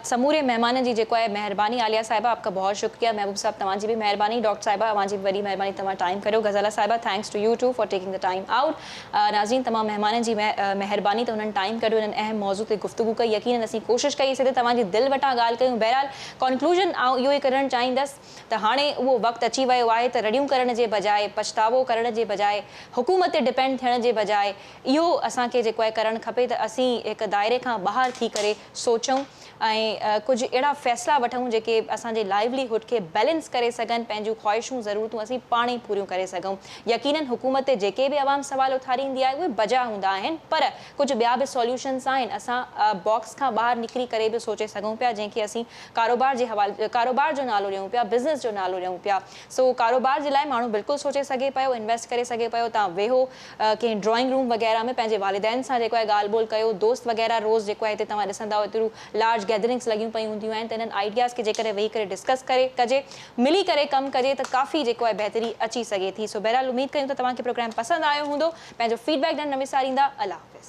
समूरे मेहमान जी जेको है मेहरबानी। आलिया साहिबा, आपका बहुत शुक्रिया। महबूब साहब, तव्हांजी भी मेहरबानी। डॉक्टर साहिबा, अवांजी वरी मेहरबानी, तव्हां टाइम करो। ग़ज़ाला साहिबा, thanks to you too for taking the time out. नाज़रीन, तमाम मेहमान जी मेहरबानी त उन्हनि टाइम कढियो, उन्हनि अहम मौज़ू ते गुफ्तगू कई। यकीनन असीं कोशिशि कई सिधे तव्हांजी दिलि वटां ॻाल्हि कयूं। बहरहाल कंक्लूजन इहो ई करणु चाहींदसि त हाणे उहो वक़्तु अची वियो आहे त रड़ियूं करण जे बजाए, पछतावो करण जे बजाए, हुकूमत ते डिपेंड थियण जे बजाए इहो असांखे जेको आहे करणु खपे त असीं हिकु दायरे खां ॿाहिरि थी करे सोचूं ऐं कुझु अहिड़ा फ़ैसिला वठूं जेके असांजे लाइवलीहुड खे बैलेंस करे सघनि, पंहिंजूं ख़्वाहिशूं ज़रूरतूं असीं पाण ई पूरियूं करे सघूं। यकीनन हुकूमत ते जेके बि आवाम सवाल उथारींदी आहे उहे बजा हूंदा आहिनि, पर कुझु ॿिया बि सॉल्यूशन्स आहिनि। असां बॉक्स खां ॿाहिरि निकिरी करे बि सोचे सघूं पिया, जंहिंखे असीं कारोबार जे हवाले, कारोबार जो नालो ॾियूं पिया, बिज़नेस जो नालो ॾियूं पिया। सो कारोबार जे लाइ माण्हू बिल्कुलु सोचे सघे पियो, इन्वेस्ट करे सघे पियो। तव्हां वेहो कंहिं ड्रॉइंग रूम वग़ैरह में पंहिंजे वालिदैन सां जेको आहे ॻाल्हि ॿोल कयो। दोस्त वग़ैरह रोज़ जेको आहे हिते तव्हां ॾिसंदा एतिरियूं लार्ज गैदरिंग्स लॻियूं पयूं हूंदियूं आहिनि, त इन्हनि आइडियाज़ खे जेकॾहिं वेही करे डिस्कस कजे, मिली करे कमु कजे त काफ़ी जेको आहे बहितरी अची सघे थी। सो बहरहाल उमेद कयूं त तव्हांखे प्रोग्राम पसंदि आयो हूंदो। पंहिंजो फीडबैक ॾियणु न विसारींदा। अल्लाह हाफ़िज़।